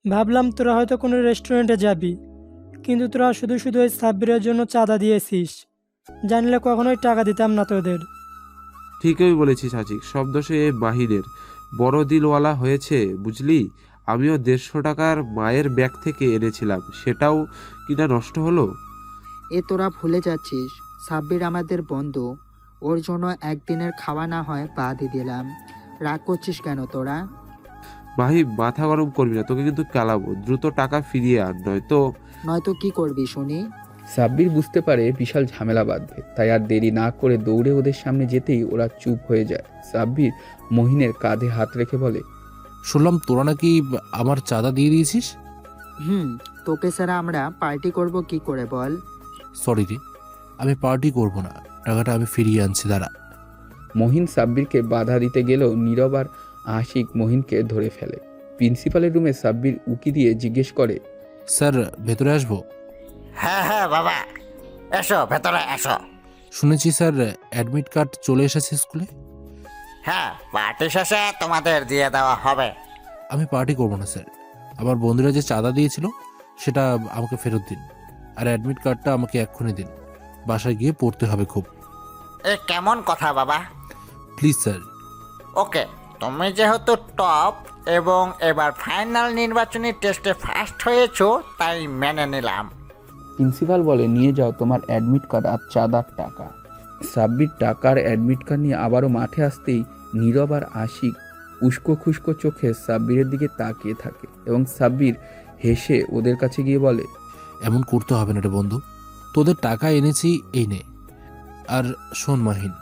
ভাবলাম তোরা হয়তো কোনো রেস্টুরেন্টে যাবি, কিন্তু তোরা শুধু শুধু ওই সাব্বিরের জন্য চাঁদা দিয়েছিস। জানলে কখনোই টাকা দিতাম না তোদের। ঠিকই বলেছিস আচিক, সব দোষে এ বাহিরের। বড় দিলওয়ালা হয়েছে বুঝলি। আমিও 150 টাকার মায়ের ব্যাগ থেকে এনেছিলাম, সেটাও কিনা নষ্ট হলো। এ তোরা ভুলে যাচ্ছিস, সাব্বির আমাদের বন্ধু, ওর জন্য একদিনের খাওয়া না হয় বাদই দিলাম। রাগ করছিস কেন তোরা? ভাই মাথা গরম করবি না, তোকে কিন্তু কালাবো। দ্রুত টাকা ফিরিয়ে আন, নয়তো কি করবি শুনি? সাব্বির বুঝতে পারে বিশাল ঝামেলা বাঁধবে, তাই আর দেরি না করে দৌড়ে ওদের সামনে যেতেই ওরা চুপ হয়ে যায়। সাব্বির মহিনের কাঁধে হাত রেখে বলে, শুনলাম তোরা নাকি আমার চাঁদা দিয়ে দিয়েছিস। তোকে ছাড়া আমরা পার্টি করব কি করে বল? সরি রে, আমি পার্টি করব না, টাকাটা আমি ফিরিয়ে আনছি দাঁড়া। মহিন সাব্বিরকে বাধা দিতে গেলেও নীরব আর আশিক মহিনকে ধরে ফেলে। প্রিন্সিপালের রুমে সাব্বির উকি দিয়ে জিজ্ঞেস করে, স্যার ভেতরে আসবো? হ্যাঁ হ্যাঁ বাবা, এসো ভেতরে এসো। শুনেছি স্যার অ্যাডমিট কার্ড চলে এসেছে স্কুলে। হ্যাঁ, পার্টি শেষে তোমাদের দিয়ে দেওয়া হবে। আমি পার্টি করব না স্যার, আমার বন্ধুরা যে চাঁদা দিয়েছিল সেটা আমাকে ফেরত দিন, আর অ্যাডমিট কার্ডটা আমাকে এক্ষুনি দিন, বাসায় গিয়ে পড়তে হবে খুব। এ কেমন কথা বাবা? Please sir. ওকে, তুমি যেহেতু টপ এবং এবার ফাইনাল নির্বাচনী টেস্টে ফার্স্ট হয়েছো, তাই মেনে নিলাম। প্রিন্সিপাল বলে, নিয়ে যাও তোমার অ্যাডমিট কার্ড আর চাঁদার টাকা। সাব্বির টাকার অ্যাডমিট কার্ড নিয়ে আবারও মাঠে আসতেই নীরব আর আশিক উস্কো খুস্কো চোখে সাব্বিরের দিকে তাকিয়ে থাকে এবং সাব্বির হেসে ওদের কাছে গিয়ে বলে, এমন করতে হবে না রে বন্ধু, তোদের টাকা এনেছি, এই নে। আর শোন মাহিন,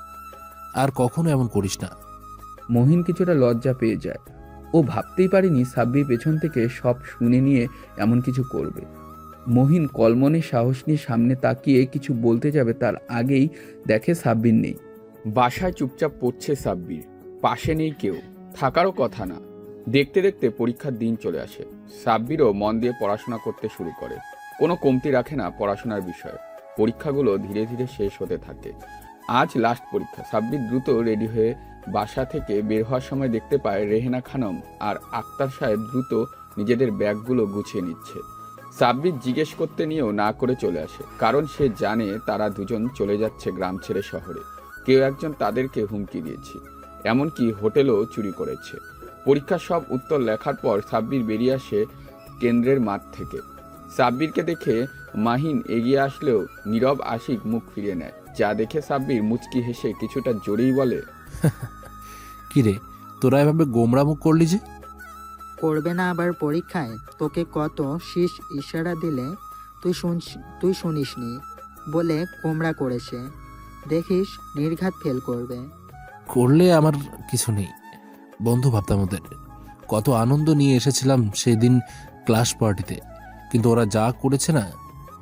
আর কখনো এমন করিস না। মহিন কিছুটা লজ্জা পেয়ে যায়। ও ভাবতেই পারেনি সাব্বির পেছন থেকে সব শুনে নিয়ে এমন কিছু করবে। মহিন কলমনে সাহস নিয়ে সামনে তাকিয়ে কিছু বলতে যাবে, তার আগেই দেখে সাব্বির নেই। বাসায় চুপচাপ পড়ছে সাব্বির, পাশে নেই কেউ, থাকারও কথা না। দেখতে দেখতে পরীক্ষার দিন চলে আসে। সাব্বিরও মন দিয়ে পড়াশোনা করতে শুরু করে, কোনো কমতি রাখে না পড়াশোনার বিষয়ে। পরীক্ষাগুলো ধীরে ধীরে শেষ হতে থাকে। আজ লাস্ট পরীক্ষা। সাব্বির দ্রুত রেডি হয়ে বাসা থেকে বের হওয়ার সময় দেখতে পায় রেহেনা খানম আর আক্তার সাহেব দ্রুত নিজেদের ব্যাগগুলো গুছিয়ে নিচ্ছে। সাব্বির জিজ্ঞেস করতে নিয়েও না করে চলে আসে, কারণ সে জানে তারা দুজন চলে যাচ্ছে গ্রাম ছেড়ে শহরে। কেউ একজন তাদেরকে হুমকি দিয়েছে, এমনকি হোটেলও চুরি করেছে। পরীক্ষার সব উত্তর লেখার পর সাব্বির বেরিয়ে আসে কেন্দ্রের মাঠ থেকে। সাব্বিরকে দেখে মাহিন এগিয়ে আসলেও নীরব আশিক মুখ ফিরিয়ে নেয়, যা দেখে সাব্বির মুচকি হেসে কিছুটা জোরেই বলে, কিরে তোরা এভাবে গোমরা মুখ করলি যে? করবে না আবার পরীক্ষায়? তোকে কত শীষ ইশারা দিলে তুই শুনিসনি বলে কোমরা করেছে। দেখিস নির্ঘাত ফেল করবে। করলে আমার কিছু নেই, বন্ধু ভাবতাম ওদের। কত আনন্দ নিয়ে এসেছিলাম সেদিন ক্লাস পার্টিতে, কিন্তু ওরা যা করেছে না,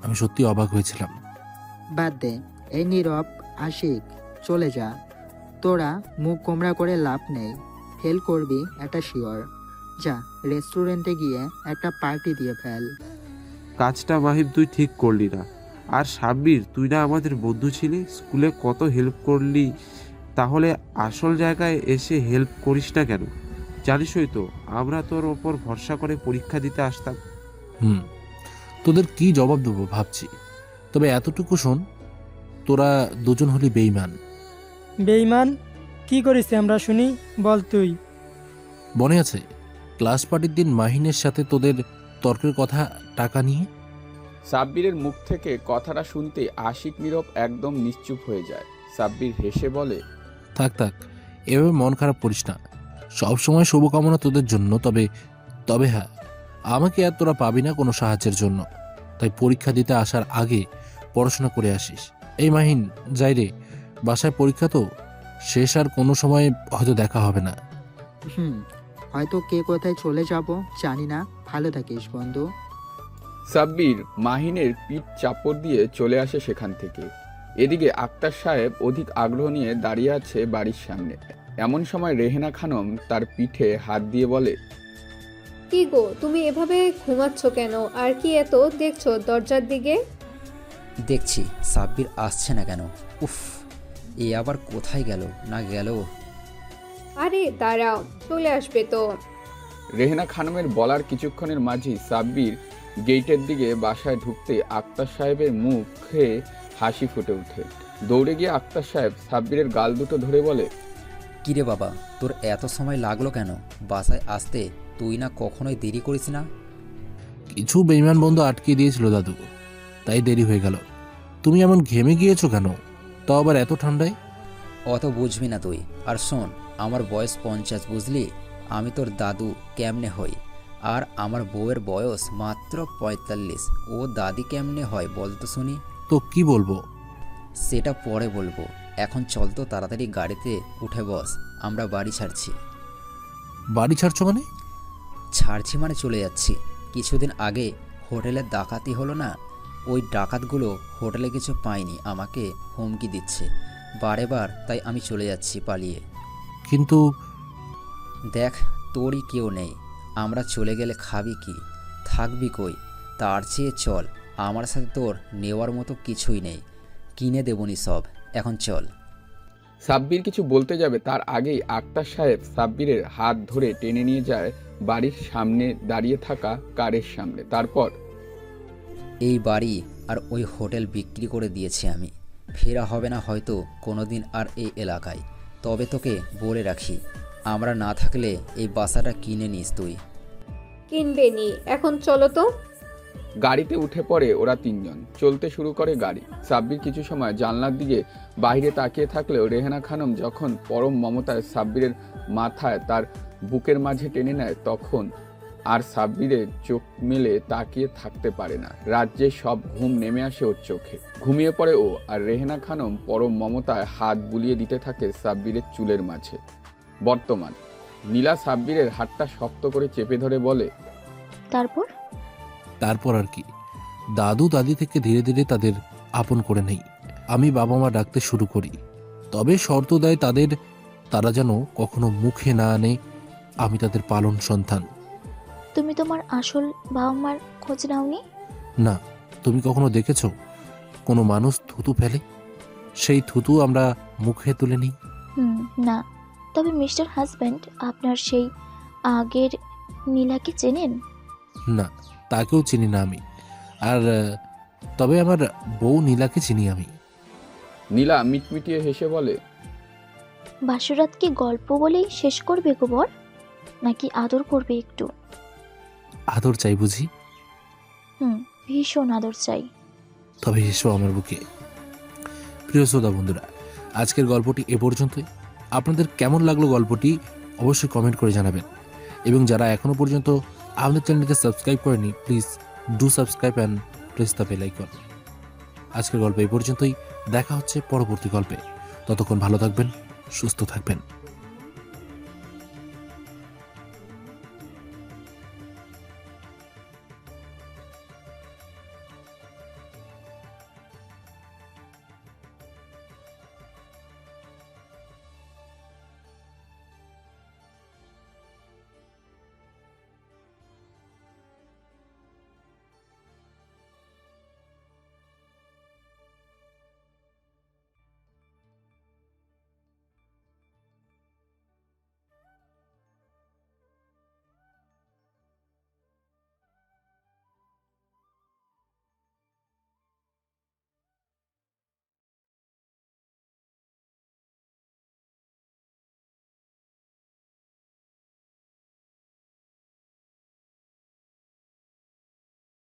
আমি সত্যি অবাক হয়েছিলাম। বাদ দে, এই নীরব আশিক, চলে যা। তোরা মুখ কোমরা করে লাভ নেই, ফেল করবি এটা শিওর। যা রেস্টুরেন্টে গিয়ে একটা পার্টি দিয়ে ফেল। কাজটা মাহিব তুই ঠিক করলি না। আর সাব্বির, তুই না আমাদের বন্ধু ছিলি, স্কুলে কত হেল্প করলি, তাহলে আসল জায়গায় এসে হেল্প করিস না কেন? জানিসই তো আমরা তোর ওপর ভরসা করে পরীক্ষা দিতে আসতাম। তোদের কি জবাব দেবো ভাবছি। তবে এতটুকু শোন, তোরা দুজন হলি বেঈমান। বেঈমান? কি করিস আমরা শুনি, বল তুই। মনে আছে ক্লাস পার্টির দিন মাহিনের সাথে তোদের তর্কের কথা, টাকা নিয়ে? সাব্বিরের মুখ থেকে কথাটা শুনতে আশিক নীরব একদম নিশ্চুপ হয়ে যায়। সাব্বির হেসে বলে, থাক থাক, এভাবে মন খারাপ করিস না। সবসময় শুভকামনা তোদের জন্য, তবে হ্যাঁ, আমাকে আর তোরা পাবি না কোনো সাহায্যের জন্য। তাই পরীক্ষা দিতে আসার আগে পড়াশোনা করে আসিস। এই মাহিন, যাই রে, বাসায় পরীক্ষা তো শেষ, আর কোনো সময় হয়তো দেখা হবে না। হয়তো কে কোথায় চলে যাব জানি না। ভালো থাকিস বন্ধু। সাব্বির মাহিনের পিঠ চাপড় দিয়ে চলে আসে সেখান থেকে। এদিকে আক্তার সাহেব অধিক আগ্রহ নিয়ে দাঁড়িয়ে আছে বাড়ির সামনে। এমন সময় রেহেনা খানম তার পিঠে হাত দিয়ে বলে, কি গো, তুমি এভাবে ঘুমাচ্ছ কেন? আর কি এত দেখছো দরজার দিকে? দেখছি সাব্বির আসছে না কেন। উফ, এ আবার কোথায় গেল না গেল? আরে দাঁড়াও, চলে আসবে তো। রেহেনা খানমের বলার কিছুক্ষণের মাঝেই সাব্বির গেটের দিকে বাসায় ঢুকতে আক্তার সাহেবের মুখে হাসি ফুটে ওঠে। দৌড়ে গিয়ে আক্তার সাহেব সাব্বিরের গাল দুটো ধরে বলে, কিরে বাবা, তোর এত সময় লাগলো কেন বাসায় আসতে? তুই না কখনোই দেরি করিস না। কিছু বেঈমান বন্ধু আটকে দিয়েছিল দাদু, তাই দেরি হয়ে গেল। তুমি এমন ঘেমে গিয়েছো কেন, তাও আবার এত ঠান্ডায়? অত বুঝবি না তুই। আর শোন, আমার বয়স 50, বুঝলি? আমি তোর দাদু কেমনে হই? আর আমার বউয়ের বয়স মাত্র 45। ও দাদি কেমনে হয় বলতো শুনি? তো কি বলবো? সেটা পরে বলবো। এখন চল তো তাড়াতাড়ি গাড়িতে উঠে বস, আমরা বাড়ি ছাড়ছি। বাড়ি ছাড়ছো মানে? ছাড়ছি মানে চলে যাচ্ছি। কিছুদিন আগে হোটেলে ডাকাতি হলো না, ওই ডাকাতগুলো হোটেলে কিছু পায়নি, আমাকে হুমকি দিচ্ছে বারে বার, তাই আমি চলে যাচ্ছি পালিয়ে। কিন্তু দেখ, তোরই কেউ নেই, আমরা চলে গেলে খাবি কি, থাকবি কই? তার চেয়ে চল, আমার সাথে তোর নেওয়ার মতো কিছুই নেই, কিনে দেবনি সব, এখন চল। সাব্বির কিছু বলতে যাবে তার আগেই আক্তার সাহেব সাব্বিরের হাত ধরে টেনে নিয়ে যায় বাড়ির সামনে দাঁড়িয়ে থাকা কারের সামনে। তারপর, এই বাড়ি আর ওই হোটেল বিক্রি করে দিয়েছি আমি, ফেরা হবে না হয়তো কোনোদিন আর এই এলাকায়। তবে তোকে বলে রাখি, আমরা না থাকলে এই বাসাটা কিনে নিস তুই। কিনবে নি, এখন চলো তো। গাড়িতে উঠে পড়ে ওরা তিনজন। চলতে শুরু করে গাড়ি। সাব্বির কিছু সময় জানলার দিকে বাইরে তাকিয়ে থাকলেও রেহানা খানম যখন পরম মমতায় সাব্বিরের মাথায় তার বুকের মাঝে টেনে নেয় তখন আর সাব্বিরের চোখ মেলে তাকিয়ে থাকতে পারে না। রাজ্যে সব ঘুম নেমে আসে ওর চোখে। ঘুমিয়ে পড়ে ও, আর রেহানা খানম পরম মমতায় হাত বুলিয়ে দিতে থাকে সাব্বিরের চুলের মাঝে। বর্তমান নীলা সাব্বিরের হাতটা শক্ত করে চেপে ধরে বলে, তারপর আর কি, দাদু দাদি থেকে ধীরে ধীরে তাদের আপন করে নেই। আমি বাবা মা ডাকতে শুরু করি, তবে শর্ত দেয় তারা যেন কখনো মুখে না আনে আমি তাদের পালন সন্তান। তুমি তোমার আসল বাবা মার খোঁজ নাওনি? না, তুমি কখনো দেখেছো কোনো মানুষ থুতু ফেলে? সেই থুতু আমরা মুখে তুলে নিই। না। তবে মিস্টার হাজব্যান্ড, আপনার সেই আগের নীলাকে চেনেন? না, তাকেও চিনি না আমি। আর তবে আমার বউ নীলাকে চিনি আমি। নীলা মিটমিটিয়ে হেসে বলে, বাসরাত কি গল্প বলেই শেষ করবে গো বর, নাকি আদর করবে একটু? আদর চাই বুঝি? ভীষণ আদর চাই। তবে এসো আমার বুকে। প্রিয় শ্রোতা বন্ধুরা, আজকের গল্পটি এ পর্যন্তই। আপনাদের কেমন লাগলো গল্পটি অবশ্যই কমেন্ট করে জানাবেন, এবং যারা এখনো পর্যন্ত আমাদের চ্যানেলকে সাবস্ক্রাইব করেনি, please do subscribe and press the bell icon. আজকের গল্প এই পর্যন্তই। দেখা হচ্ছে পরবর্তী গল্পে। ততক্ষণ ভালো থাকবেন, সুস্থ থাকবেন।